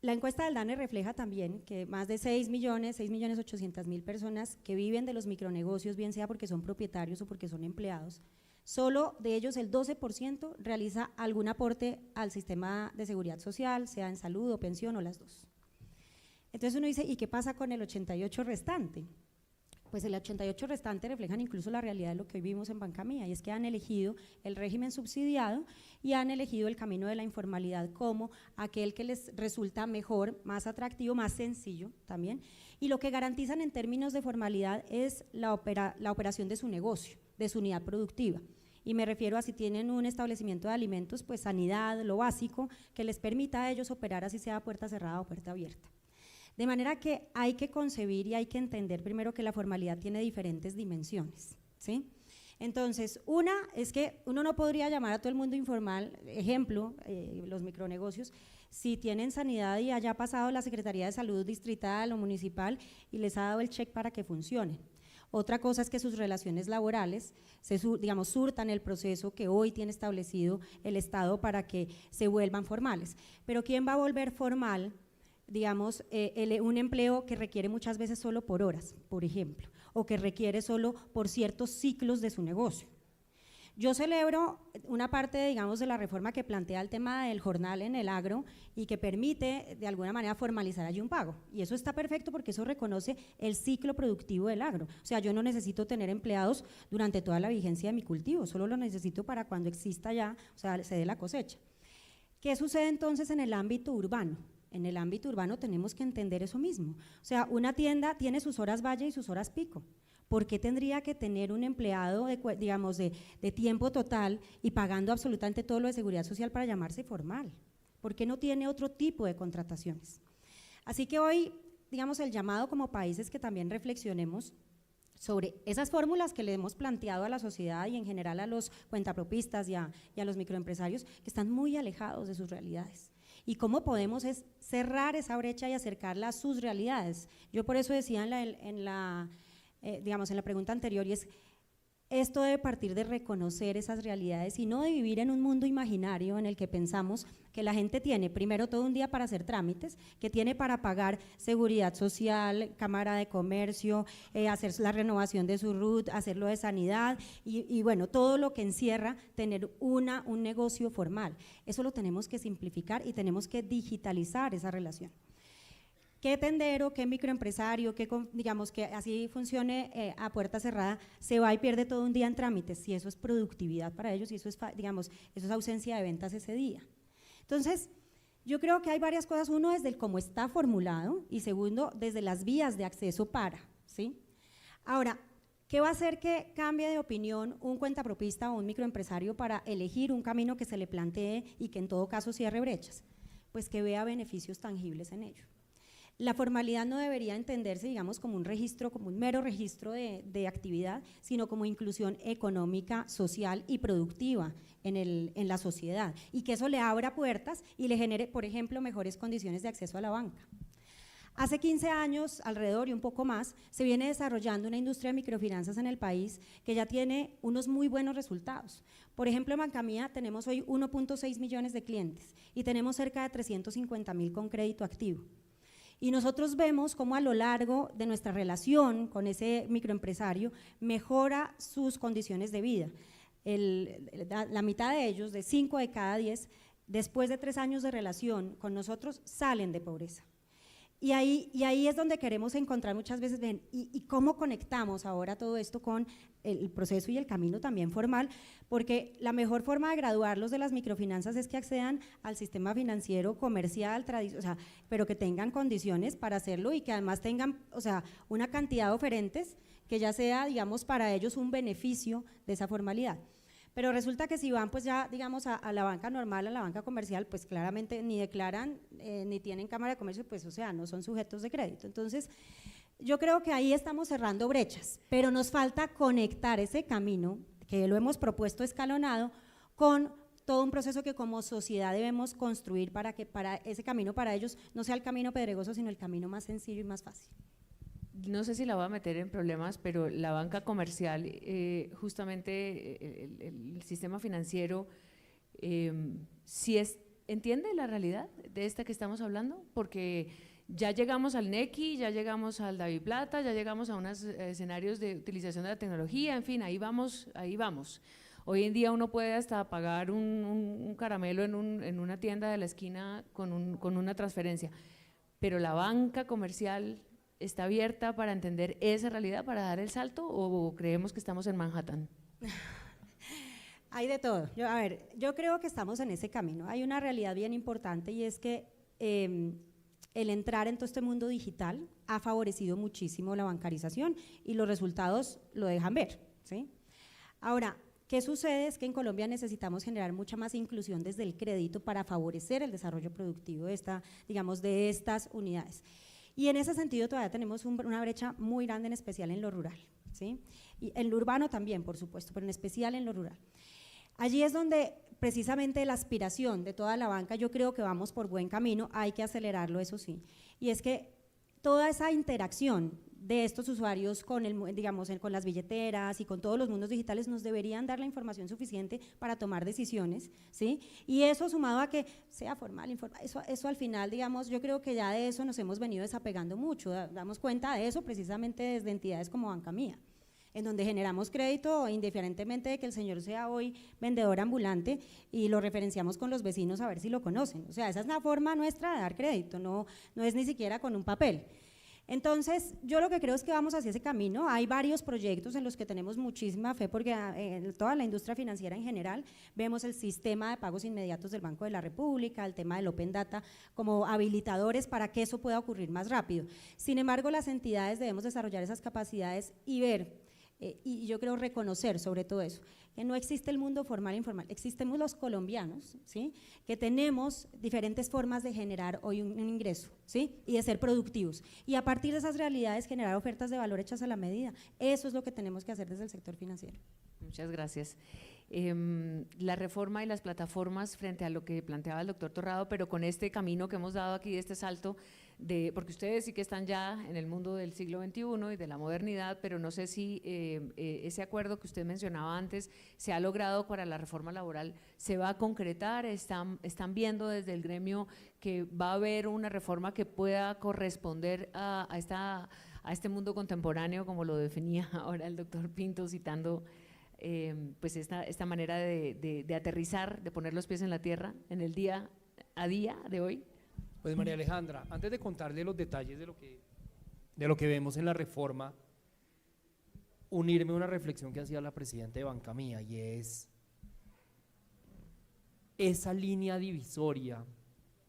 La encuesta del DANE refleja también que más de 6.800.000 personas que viven de los micronegocios, bien sea porque son propietarios o porque son empleados, solo de ellos el 12% realiza algún aporte al sistema de seguridad social, sea en salud o pensión o las dos. Entonces uno dice, ¿y qué pasa con el 88% restante? Pues el 88% restante reflejan incluso la realidad de lo que hoy vivimos en Bancamía, y es que han elegido el régimen subsidiado y han elegido el camino de la informalidad como aquel que les resulta mejor, más atractivo, más sencillo también, y lo que garantizan en términos de formalidad es la operación de su negocio, de su unidad productiva. Y me refiero a si tienen un establecimiento de alimentos, pues sanidad, lo básico, que les permita a ellos operar así sea puerta cerrada o puerta abierta. De manera que hay que concebir y hay que entender primero que la formalidad tiene diferentes dimensiones, ¿sí? Entonces, una es que uno no podría llamar a todo el mundo informal, ejemplo, los micronegocios, si tienen sanidad y haya pasado la Secretaría de Salud distrital o municipal y les ha dado el check para que funcionen. Otra cosa es que sus relaciones laborales surtan el proceso que hoy tiene establecido el Estado para que se vuelvan formales. Pero ¿quién va a volver formal, digamos, un empleo que requiere muchas veces solo por horas, por ejemplo, o que requiere solo por ciertos ciclos de su negocio? Yo celebro una parte, digamos, de la reforma que plantea el tema del jornal en el agro y que permite de alguna manera formalizar allí un pago, y eso está perfecto porque eso reconoce el ciclo productivo del agro. O sea, yo no necesito tener empleados durante toda la vigencia de mi cultivo, solo lo necesito para cuando exista ya, o sea, se dé la cosecha. ¿Qué sucede entonces en el ámbito urbano? En el ámbito urbano tenemos que entender eso mismo, o sea, una tienda tiene sus horas valle y sus horas pico. ¿Por qué tendría que tener un empleado de tiempo total y pagando absolutamente todo lo de seguridad social para llamarse formal? ¿Por qué no tiene otro tipo de contrataciones? Así que hoy, digamos, el llamado como país es que también reflexionemos sobre esas fórmulas que le hemos planteado a la sociedad y en general a los cuentapropistas y a los microempresarios que están muy alejados de sus realidades. Y cómo podemos cerrar esa brecha y acercarla a sus realidades. Yo por eso decía en la pregunta anterior, y es, esto debe partir de reconocer esas realidades y no de vivir en un mundo imaginario en el que pensamos que la gente tiene primero todo un día para hacer trámites, que tiene para pagar seguridad social, cámara de comercio, hacer la renovación de su RUT, hacer lo de sanidad y bueno, todo lo que encierra tener un negocio formal. Eso lo tenemos que simplificar y tenemos que digitalizar esa relación. ¿Qué tendero, qué microempresario, digamos que así funcione a puerta cerrada, se va y pierde todo un día en trámites? Si eso es productividad para ellos y eso es, digamos, eso es ausencia de ventas ese día. Entonces, yo creo que hay varias cosas. Uno, desde el cómo está formulado y segundo, desde las vías de acceso para, ¿sí? Ahora, ¿qué va a hacer que cambie de opinión un cuentapropista o un microempresario para elegir un camino que se le plantee y que en todo caso cierre brechas? Pues que vea beneficios tangibles en ello. La formalidad no debería entenderse, digamos, como un registro, como un mero registro de actividad, sino como inclusión económica, social y productiva en la sociedad, y que eso le abra puertas y le genere, por ejemplo, mejores condiciones de acceso a la banca. Hace 15 años, alrededor y un poco más, se viene desarrollando una industria de microfinanzas en el país que ya tiene unos muy buenos resultados. Por ejemplo, en Banca Mía tenemos hoy 1.6 millones de clientes y tenemos cerca de 350.000 con crédito activo. Y nosotros vemos cómo a lo largo de nuestra relación con ese microempresario mejora sus condiciones de vida. La mitad de ellos, de 5 de cada 10, después de 3 años de relación con nosotros, salen de pobreza. Y ahí es donde queremos encontrar muchas veces, y cómo conectamos ahora todo esto con el proceso y el camino también formal, porque la mejor forma de graduarlos de las microfinanzas es que accedan al sistema financiero comercial, pero que tengan condiciones para hacerlo y que además tengan, una cantidad de oferentes que ya sea, digamos, para ellos un beneficio de esa formalidad. Pero resulta que si van pues ya, digamos, a la banca normal, a la banca comercial, pues claramente ni declaran, ni tienen cámara de comercio, pues no son sujetos de crédito. Entonces, yo creo que ahí estamos cerrando brechas, pero nos falta conectar ese camino, que lo hemos propuesto escalonado, con todo un proceso que como sociedad debemos construir para que ese camino para ellos no sea el camino pedregoso, sino el camino más sencillo y más fácil. No sé si la voy a meter en problemas, pero la banca comercial, justamente el sistema financiero, ¿entiende la realidad de esta que estamos hablando? Porque ya llegamos al NECI, ya llegamos al DaviPlata, ya llegamos a unos escenarios de utilización de la tecnología, en fin, ahí vamos. Hoy en día uno puede hasta pagar un caramelo en una tienda de la esquina con una transferencia, pero la banca comercial ¿está abierta para entender esa realidad, para dar el salto, o creemos que estamos en Manhattan? Hay de todo. Yo creo que estamos en ese camino. Hay una realidad bien importante y es que el entrar en todo este mundo digital ha favorecido muchísimo la bancarización y los resultados lo dejan ver, ¿sí? Ahora, ¿qué sucede? Es que en Colombia necesitamos generar mucha más inclusión desde el crédito para favorecer el desarrollo productivo de estas unidades. Y en ese sentido todavía tenemos una brecha muy grande, en especial en lo rural, ¿sí? Y en lo urbano también, por supuesto, pero en especial en lo rural. Allí es donde precisamente la aspiración de toda la banca, yo creo que vamos por buen camino, hay que acelerarlo, eso sí. Y es que toda esa interacción de estos usuarios con las billeteras y con todos los mundos digitales nos deberían dar la información suficiente para tomar decisiones, ¿sí? Y eso sumado a que sea formal, informal, eso al final, digamos, yo creo que ya de eso nos hemos venido desapegando mucho, damos cuenta de eso precisamente desde entidades como Banca Mía, en donde generamos crédito indiferentemente de que el señor sea hoy vendedor ambulante y lo referenciamos con los vecinos a ver si lo conocen. O sea, esa es la forma nuestra de dar crédito, no es ni siquiera con un papel. Entonces, yo lo que creo es que vamos hacia ese camino. Hay varios proyectos en los que tenemos muchísima fe, porque en toda la industria financiera en general vemos el sistema de pagos inmediatos del Banco de la República, el tema del Open Data, como habilitadores para que eso pueda ocurrir más rápido. Sin embargo, las entidades debemos desarrollar esas capacidades y ver, y yo creo reconocer sobre todo eso, que no existe el mundo formal e informal, existemos los colombianos, ¿sí?, que tenemos diferentes formas de generar hoy un ingreso, ¿sí?, y de ser productivos, y a partir de esas realidades generar ofertas de valor hechas a la medida. Eso es lo que tenemos que hacer desde el sector financiero. Muchas gracias. La reforma y las plataformas frente a lo que planteaba el doctor Torrado, pero con este camino que hemos dado aquí, de este salto, porque ustedes sí que están ya en el mundo del siglo XXI y de la modernidad, pero no sé si ese acuerdo que usted mencionaba antes se ha logrado para la reforma laboral, ¿se va a concretar? ¿Están viendo desde el gremio que va a haber una reforma que pueda corresponder a este mundo contemporáneo, como lo definía ahora el doctor Pinto, citando pues esta manera de aterrizar, de poner los pies en la tierra en el día a día de hoy? Pues María Alejandra, antes de contarle los detalles de lo que vemos en la reforma, unirme a una reflexión que hacía la presidenta de Banca Mía, y es esa línea divisoria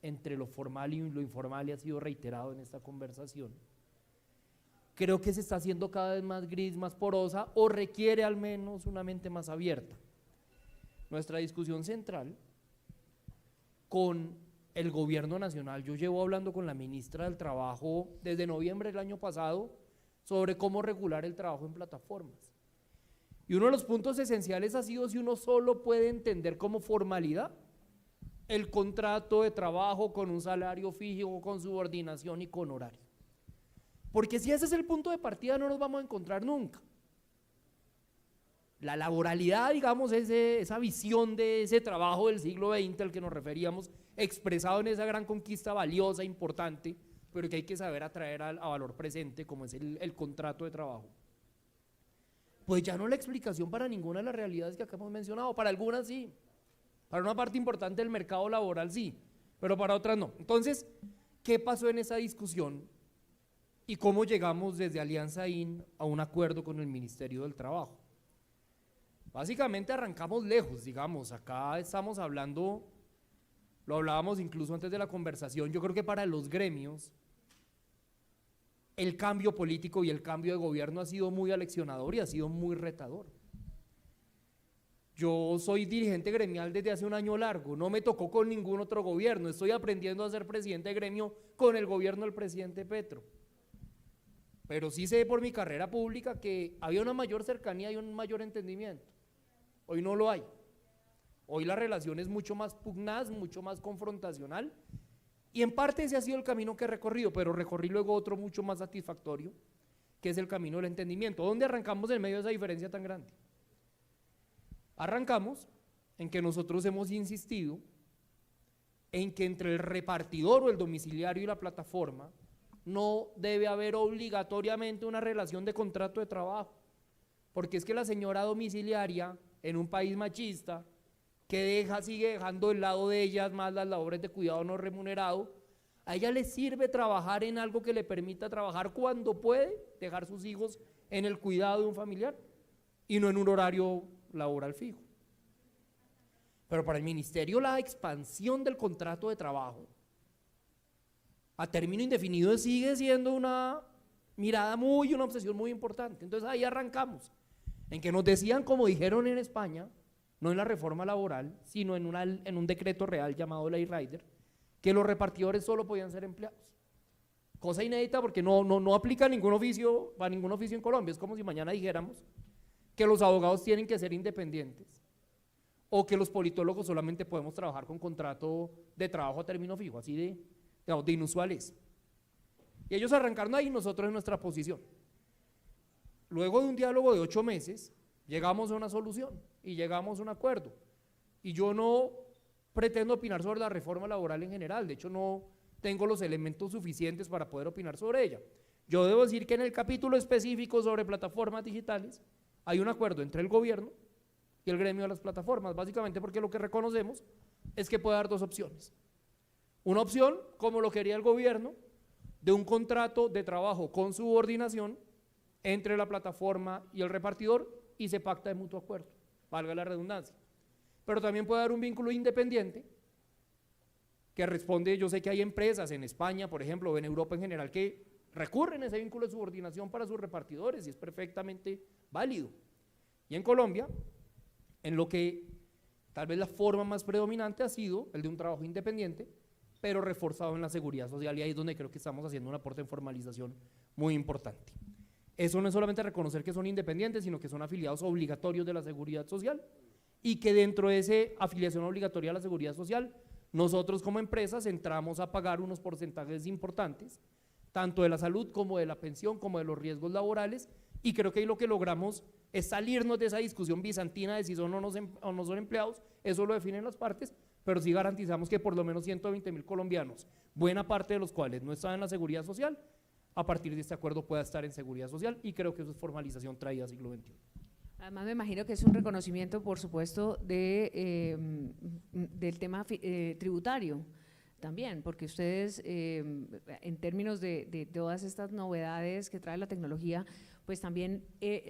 entre lo formal y lo informal, y ha sido reiterado en esta conversación. Creo que se está haciendo cada vez más gris, más porosa, o requiere al menos una mente más abierta. Nuestra discusión central con el gobierno nacional, yo llevo hablando con la ministra del Trabajo desde noviembre del año pasado sobre cómo regular el trabajo en plataformas. Y uno de los puntos esenciales ha sido si uno solo puede entender como formalidad el contrato de trabajo con un salario fijo, con subordinación y con horario. Porque si ese es el punto de partida, no nos vamos a encontrar nunca. La laboralidad, digamos, esa visión de ese trabajo del siglo XX al que nos referíamos, expresado en esa gran conquista valiosa, importante, pero que hay que saber atraer a valor presente, como es el contrato de trabajo. Pues ya no es la explicación para ninguna de las realidades que acá hemos mencionado, para algunas sí, para una parte importante del mercado laboral sí, pero para otras no. Entonces, ¿qué pasó en esa discusión y cómo llegamos desde Alianza IN a un acuerdo con el Ministerio del Trabajo? Básicamente arrancamos lejos, digamos, acá estamos hablando, lo hablábamos incluso antes de la conversación, yo creo que para los gremios el cambio político y el cambio de gobierno ha sido muy aleccionador y ha sido muy retador. Yo soy dirigente gremial desde hace un año largo, no me tocó con ningún otro gobierno, estoy aprendiendo a ser presidente de gremio con el gobierno del presidente Petro. Pero sí sé por mi carrera pública que había una mayor cercanía y un mayor entendimiento. Hoy no lo hay. Hoy la relación es mucho más pugnaz, mucho más confrontacional, y en parte ese ha sido el camino que he recorrido, pero recorrí luego otro mucho más satisfactorio, que es el camino del entendimiento. ¿Dónde arrancamos en medio de esa diferencia tan grande? Arrancamos en que nosotros hemos insistido en que entre el repartidor o el domiciliario y la plataforma no debe haber obligatoriamente una relación de contrato de trabajo, porque es que la señora domiciliaria en un país machista que sigue dejando del lado de ellas más las labores de cuidado no remunerado, a ella le sirve trabajar en algo que le permita trabajar cuando puede, dejar sus hijos en el cuidado de un familiar y no en un horario laboral fijo. Pero para el ministerio la expansión del contrato de trabajo a término indefinido sigue siendo una mirada una obsesión muy importante. Entonces ahí arrancamos, en que nos decían, como dijeron en España, no en la reforma laboral, sino en un decreto real llamado Ley Rider, que los repartidores solo podían ser empleados. Cosa inédita porque no aplica a ningún oficio en Colombia. Es como si mañana dijéramos que los abogados tienen que ser independientes o que los politólogos solamente podemos trabajar con contrato de trabajo a término fijo, así de inusual es. Y ellos arrancaron ahí, nosotros en nuestra posición. Luego de un diálogo de 8 meses, llegamos a una solución y llegamos a un acuerdo. Y yo no pretendo opinar sobre la reforma laboral en general, de hecho no tengo los elementos suficientes para poder opinar sobre ella. Yo debo decir que en el capítulo específico sobre plataformas digitales hay un acuerdo entre el gobierno y el gremio de las plataformas, básicamente porque lo que reconocemos es que puede dar dos opciones. Una opción, como lo quería el gobierno, de un contrato de trabajo con subordinación entre la plataforma y el repartidor y se pacta de mutuo acuerdo, valga la redundancia. Pero también puede haber un vínculo independiente que responde, yo sé que hay empresas en España, por ejemplo, o en Europa en general, que recurren a ese vínculo de subordinación para sus repartidores y es perfectamente válido. Y en Colombia, en lo que tal vez la forma más predominante ha sido el de un trabajo independiente, pero reforzado en la seguridad social, y ahí es donde creo que estamos haciendo un aporte en formalización muy importante. Eso no es solamente reconocer que son independientes, sino que son afiliados obligatorios de la seguridad social y que dentro de esa afiliación obligatoria a la seguridad social, nosotros como empresas entramos a pagar unos porcentajes importantes, tanto de la salud como de la pensión, como de los riesgos laborales, y creo que ahí lo que logramos es salirnos de esa discusión bizantina de si son o no son empleados, eso lo definen las partes, pero sí garantizamos que por lo menos 120.000 colombianos, buena parte de los cuales no están en la seguridad social, a partir de este acuerdo pueda estar en seguridad social, y creo que eso es formalización traída al siglo XXI. Además me imagino que es un reconocimiento, por supuesto, del tema tributario también, porque ustedes, en términos de todas estas novedades que trae la tecnología, pues también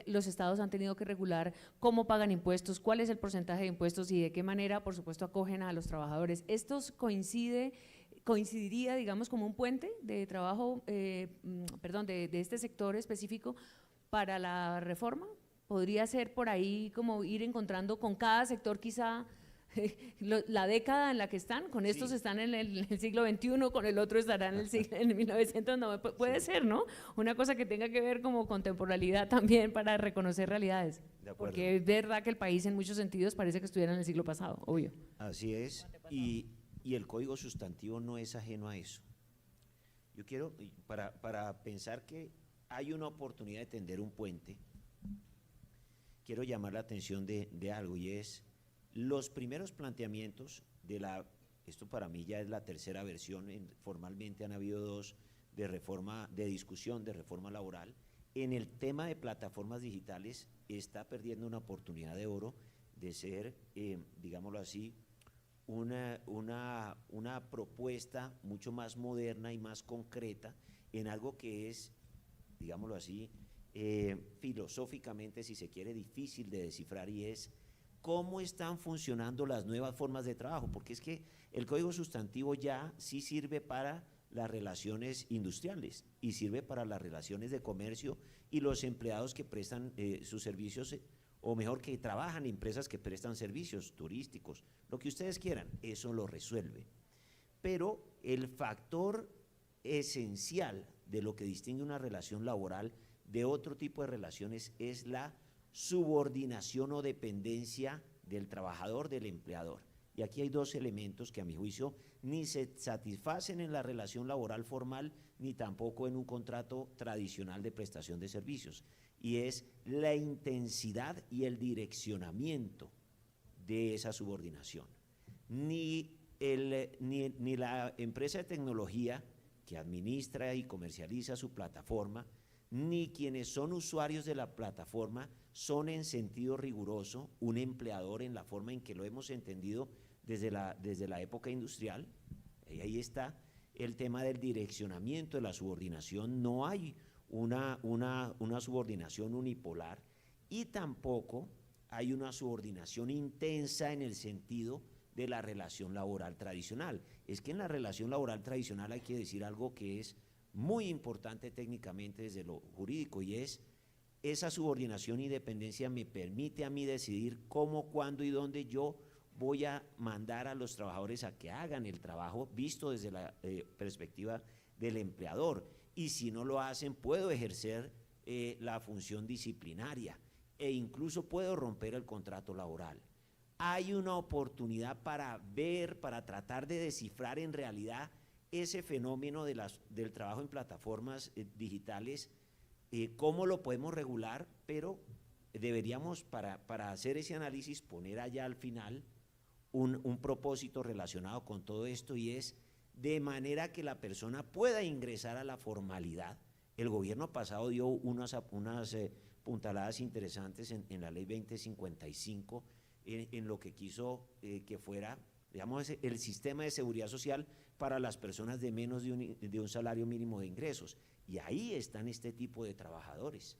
los estados han tenido que regular cómo pagan impuestos, cuál es el porcentaje de impuestos y de qué manera, por supuesto, acogen a los trabajadores. ¿Esto coincidiría, digamos, como un puente de trabajo, de este sector específico para la reforma? ¿Podría ser por ahí como ir encontrando con cada sector quizá la década en la que están? Con estos están en el siglo XXI, con el otro estarán en 1900, no, puede ser, ¿no? Una cosa que tenga que ver como con temporalidad también para reconocer realidades. Porque es verdad que el país en muchos sentidos parece que estuviera en el siglo pasado, obvio. Así es, y el código sustantivo no es ajeno a eso. Yo quiero, para pensar que hay una oportunidad de tender un puente, quiero llamar la atención de algo, y es los primeros planteamientos esto para mí ya es la tercera versión, formalmente han habido dos de discusión de reforma laboral. En el tema de plataformas digitales está perdiendo una oportunidad de oro de ser, digámoslo así, una propuesta mucho más moderna y más concreta en algo que es, digámoslo así, filosóficamente, si se quiere, difícil de descifrar, y es cómo están funcionando las nuevas formas de trabajo, porque es que el código sustantivo ya sí sirve para las relaciones industriales y sirve para las relaciones de comercio y los empleados que prestan sus servicios, o mejor, que trabajan en empresas que prestan servicios turísticos, lo que ustedes quieran, eso lo resuelve. Pero el factor esencial de lo que distingue una relación laboral de otro tipo de relaciones es la subordinación o dependencia del trabajador del empleador. Y aquí hay dos elementos que a mi juicio ni se satisfacen en la relación laboral formal ni tampoco en un contrato tradicional de prestación de servicios, y es la intensidad y el direccionamiento de esa subordinación. Ni la empresa de tecnología que administra y comercializa su plataforma, ni quienes son usuarios de la plataforma son en sentido riguroso un empleador en la forma en que lo hemos entendido desde la época industrial. Y ahí está el tema del direccionamiento de la subordinación. No hay una subordinación unipolar, y tampoco hay una subordinación intensa en el sentido de la relación laboral tradicional. Es que en la relación laboral tradicional hay que decir algo que es muy importante técnicamente desde lo jurídico, y es esa subordinación y dependencia me permite a mí decidir cómo, cuándo y dónde yo voy a mandar a los trabajadores a que hagan el trabajo visto desde la perspectiva del empleador, y si no lo hacen puedo ejercer la función disciplinaria e incluso puedo romper el contrato laboral. Hay una oportunidad para tratar de descifrar en realidad ese fenómeno del trabajo en plataformas digitales, cómo lo podemos regular, pero deberíamos para hacer ese análisis poner allá al final un propósito relacionado con todo esto, y es de manera que la persona pueda ingresar a la formalidad. El gobierno pasado dio unas puntaladas interesantes en la ley 2055 en lo que quiso que fuera digamos, el sistema de seguridad social para las personas de menos de un salario mínimo de ingresos. Y ahí están este tipo de trabajadores.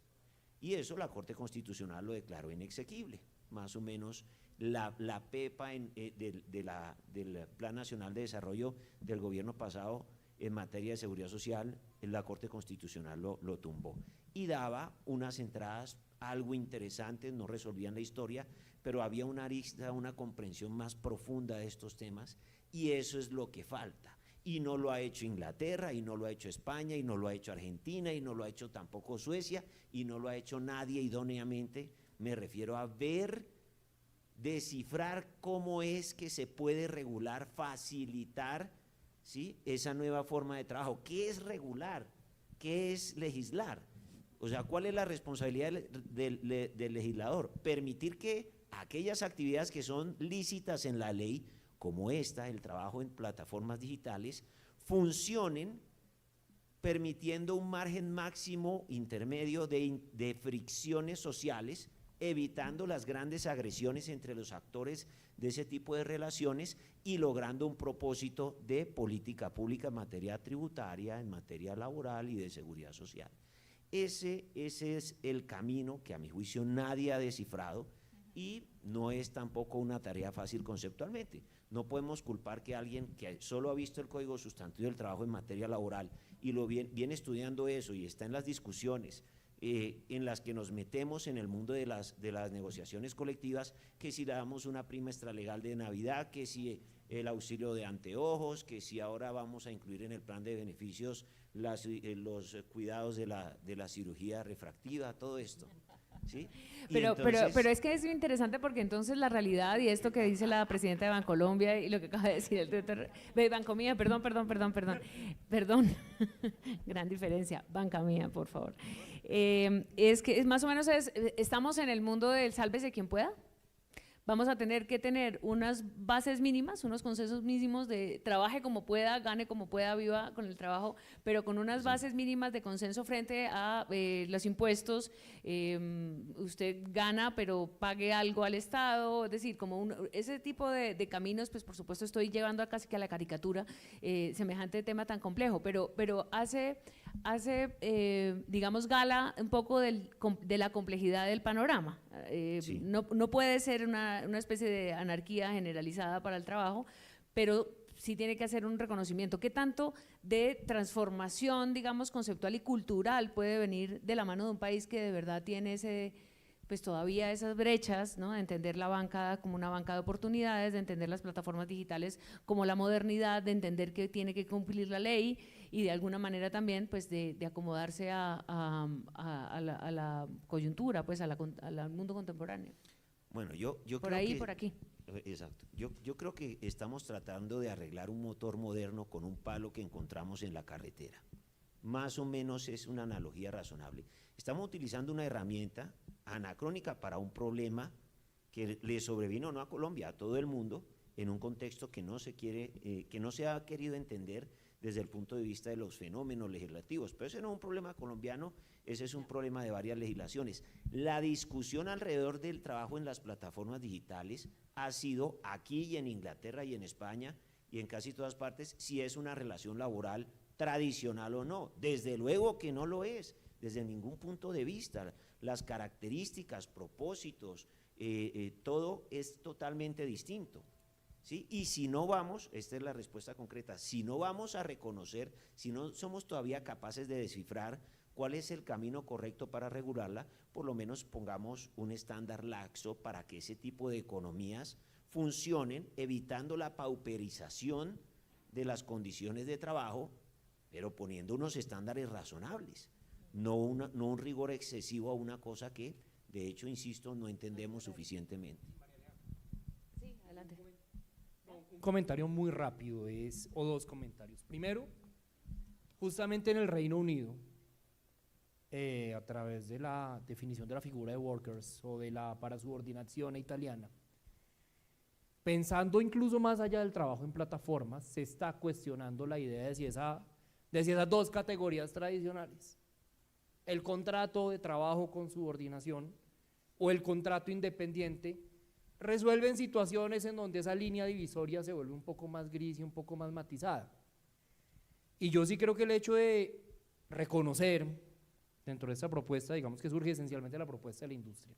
Y eso la Corte Constitucional lo declaró inexequible. Más o menos la PEPA del Plan Nacional de Desarrollo del gobierno pasado en materia de seguridad social, la Corte Constitucional lo tumbó. Y daba unas entradas algo interesantes, no resolvían la historia, pero había una arista, una comprensión más profunda de estos temas, y eso es lo que falta. Y no lo ha hecho Inglaterra, y no lo ha hecho España, y no lo ha hecho Argentina, y no lo ha hecho tampoco Suecia, y no lo ha hecho nadie idóneamente. Me refiero a ver, descifrar cómo es que se puede regular, facilitar, ¿sí?, esa nueva forma de trabajo. ¿Qué es regular? ¿Qué es legislar? O sea, ¿cuál es la responsabilidad del legislador? Permitir que aquellas actividades que son lícitas en la ley, como esta, el trabajo en plataformas digitales, funcionen permitiendo un margen máximo intermedio de fricciones sociales, evitando las grandes agresiones entre los actores de ese tipo de relaciones y logrando un propósito de política pública en materia tributaria, en materia laboral y de seguridad social. Ese es el camino que a mi juicio nadie ha descifrado y no es tampoco una tarea fácil conceptualmente. No podemos culpar que alguien que solo ha visto el Código Sustantivo del Trabajo en materia laboral y lo viene estudiando eso y está en las discusiones en las que nos metemos en el mundo de las negociaciones colectivas, que si le damos una prima extralegal de Navidad, que si el auxilio de anteojos, que si ahora vamos a incluir en el plan de beneficios los cuidados de la cirugía refractiva, todo esto. ¿Sí? Pero es que es interesante porque entonces la realidad y esto que dice la presidenta de Bancolombia y lo que acaba de decir el doctor Bancomía, perdón, gran diferencia, Bancamía, por favor. Es que es más o menos estamos en el mundo del sálvese quien pueda. Vamos a tener que tener unas bases mínimas, unos consensos mínimos de trabaje como pueda, gane como pueda, viva con el trabajo, pero con unas bases mínimas de consenso frente a los impuestos. Usted gana, pero pague algo al Estado, es decir, como ese tipo de caminos, pues por supuesto estoy llevando a casi que a la caricatura semejante tema tan complejo, pero hace digamos, gala un poco de la complejidad del panorama. Sí. No puede ser una especie de anarquía generalizada para el trabajo, pero sí tiene que hacer un reconocimiento. ¿Qué tanto de transformación, digamos, conceptual y cultural puede venir de la mano de un país que de verdad tiene pues todavía esas brechas, ¿no? De entender la banca como una banca de oportunidades, de entender las plataformas digitales como la modernidad, de entender que tiene que cumplir la ley y de alguna manera también pues de acomodarse a la coyuntura, pues al mundo contemporáneo? Bueno, yo por creo ahí, que, por aquí. Exacto. Yo creo que estamos tratando de arreglar un motor moderno con un palo que encontramos en la carretera. Más o menos es una analogía razonable. Estamos utilizando una herramienta anacrónica para un problema que le sobrevino no a Colombia, a todo el mundo, en un contexto que no se ha querido entender desde el punto de vista de los fenómenos legislativos. Pero ese no es un problema colombiano, ese es un problema de varias legislaciones. La discusión alrededor del trabajo en las plataformas digitales ha sido aquí y en Inglaterra y en España y en casi todas partes si es una relación laboral tradicional o no. Desde luego que no lo es, desde ningún punto de vista. Las características, propósitos, todo es totalmente distinto. ¿Sí? Y si no vamos, esta es la respuesta concreta, si no vamos a reconocer, si no somos todavía capaces de descifrar cuál es el camino correcto para regularla, por lo menos pongamos un estándar laxo para que ese tipo de economías funcionen, evitando la pauperización de las condiciones de trabajo, pero poniendo unos estándares razonables, no un rigor excesivo a una cosa que, de hecho, insisto, no entendemos suficientemente. Sí, adelante. Un comentario muy rápido, o dos comentarios. Primero, justamente en el Reino Unido, a través de la definición de la figura de workers o de la parasubordinación italiana, pensando incluso más allá del trabajo en plataformas, se está cuestionando la idea de si esas dos categorías tradicionales, el contrato de trabajo con subordinación o el contrato independiente, resuelven situaciones en donde esa línea divisoria se vuelve un poco más gris y un poco más matizada. Y yo sí creo que el hecho de reconocer dentro de esta propuesta, digamos que surge esencialmente la propuesta de la industria,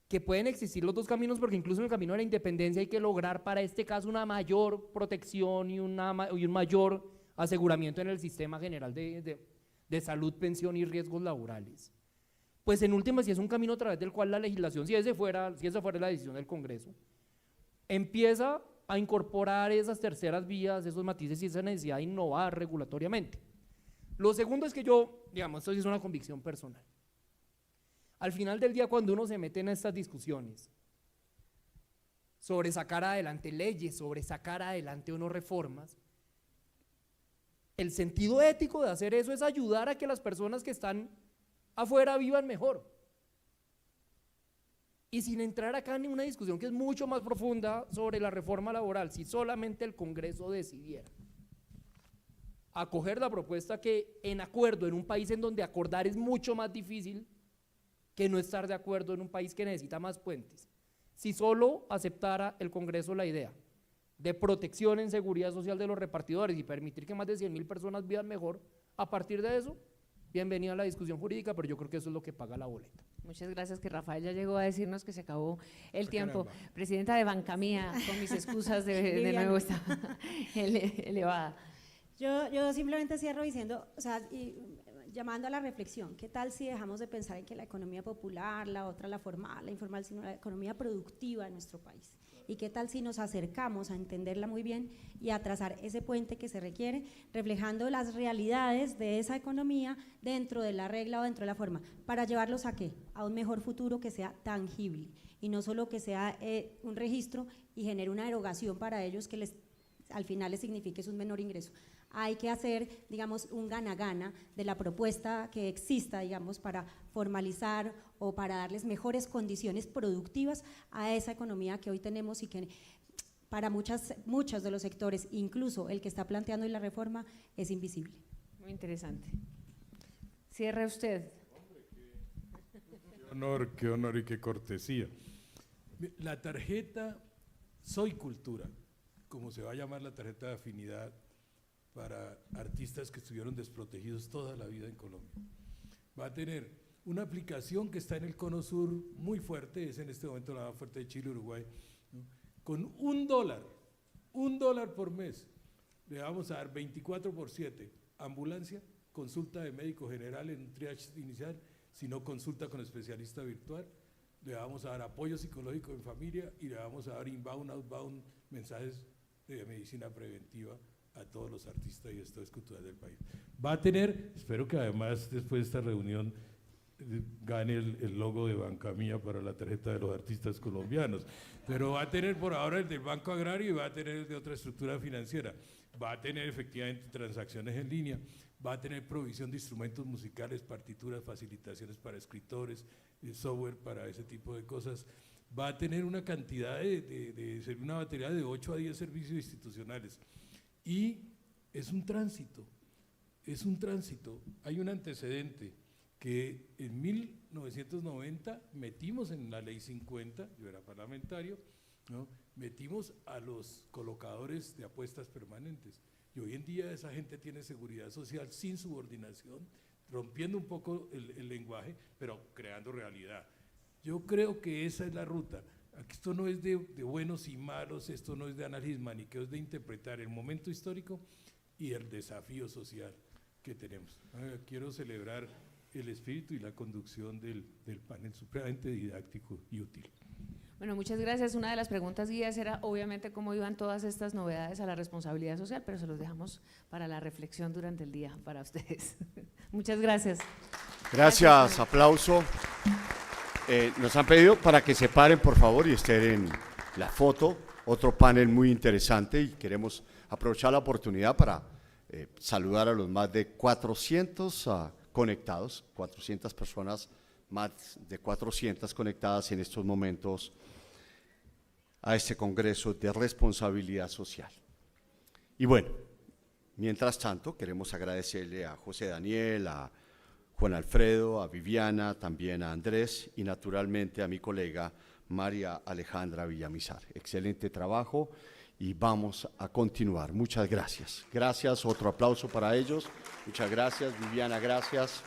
que pueden existir los dos caminos, porque incluso en el camino de la independencia hay que lograr para este caso una mayor protección y un mayor aseguramiento en el sistema general de salud, pensión y riesgos laborales. Pues en última, si es un camino a través del cual la legislación, si esa fuera la decisión del Congreso, empieza a incorporar esas terceras vías, esos matices y esa necesidad de innovar regulatoriamente. Lo segundo es que yo, digamos, esto sí es una convicción personal. Al final del día, cuando uno se mete en estas discusiones sobre sacar adelante leyes, sobre sacar adelante o no reformas, el sentido ético de hacer eso es ayudar a que las personas que están afuera vivan mejor. Y sin entrar acá en una discusión que es mucho más profunda sobre la reforma laboral, si solamente el Congreso decidiera acoger la propuesta que en acuerdo en un país en donde acordar es mucho más difícil que no estar de acuerdo en un país que necesita más puentes, si solo aceptara el Congreso la idea de protección en seguridad social de los repartidores y permitir que más de 100.000 personas vivan mejor, a partir de eso, bienvenida a la discusión jurídica, pero yo creo que eso es lo que paga la boleta. Muchas gracias, que Rafael ya llegó a decirnos que se acabó el tiempo. Presidenta de Bancamía, con mis excusas de nuevo está elevada. Yo simplemente cierro diciendo, o sea, llamando a la reflexión, ¿qué tal si dejamos de pensar en que la economía popular, la otra la formal, la informal, sino la economía productiva en nuestro país? ¿Y qué tal si nos acercamos a entenderla muy bien y a trazar ese puente que se requiere, reflejando las realidades de esa economía dentro de la regla o dentro de la forma, para llevarlos a qué? A un mejor futuro que sea tangible y no solo que sea un registro y genere una erogación para ellos que al final les signifique un menor ingreso. Hay que hacer, digamos, un gana-gana de la propuesta que exista, digamos, para formalizar o para darles mejores condiciones productivas a esa economía que hoy tenemos y que para muchos de los sectores, incluso el que está planteando la reforma, es invisible. Muy interesante. Cierre usted. Qué honor y qué cortesía. La tarjeta Soy Cultura, como se va a llamar la tarjeta de afinidad para artistas que estuvieron desprotegidos toda la vida en Colombia, va a tener una aplicación que está en el cono sur muy fuerte, es en este momento la más fuerte de Chile, Uruguay, ¿no? Con $1 por mes, le vamos a dar 24/7, ambulancia, consulta de médico general en un triage inicial, si no consulta con especialista virtual, le vamos a dar apoyo psicológico en familia y le vamos a dar inbound, outbound, mensajes de medicina preventiva a todos los artistas y gestores culturales del país. Va a tener, espero que además después de esta reunión gane el logo de Bancamía para la tarjeta de los artistas colombianos, pero va a tener por ahora el del Banco Agrario y va a tener el de otra estructura financiera, va a tener efectivamente transacciones en línea, va a tener provisión de instrumentos musicales, partituras, facilitaciones para escritores, software para ese tipo de cosas, va a tener una cantidad una batería de 8 a 10 servicios institucionales. Y es un tránsito, hay un antecedente que en 1990 metimos en la ley 50, yo era parlamentario, ¿no? Metimos a los colocadores de apuestas permanentes y hoy en día esa gente tiene seguridad social sin subordinación, rompiendo un poco el lenguaje, pero creando realidad. Yo creo que esa es la ruta. Esto no es de buenos y malos, esto no es de análisis maniqueo, es de interpretar el momento histórico y el desafío social que tenemos. Quiero celebrar el espíritu y la conducción del panel supremamente didáctico y útil. Bueno, muchas gracias. Una de las preguntas guías era obviamente cómo iban todas estas novedades a la responsabilidad social, pero se los dejamos para la reflexión durante el día para ustedes. Muchas gracias. Gracias, aplauso. Nos han pedido para que se paren, por favor, y estén en la foto. Otro panel muy interesante y queremos aprovechar la oportunidad para saludar a los más de 400 conectados, 400 personas, más de 400 conectadas en estos momentos a este Congreso de Responsabilidad Social. Y bueno, mientras tanto, queremos agradecerle a José Daniel, a Juan Alfredo, a Viviana, también a Andrés y naturalmente a mi colega María Alejandra Villamizar. Excelente trabajo y vamos a continuar. Muchas gracias. Gracias, otro aplauso para ellos. Muchas gracias, Viviana, gracias.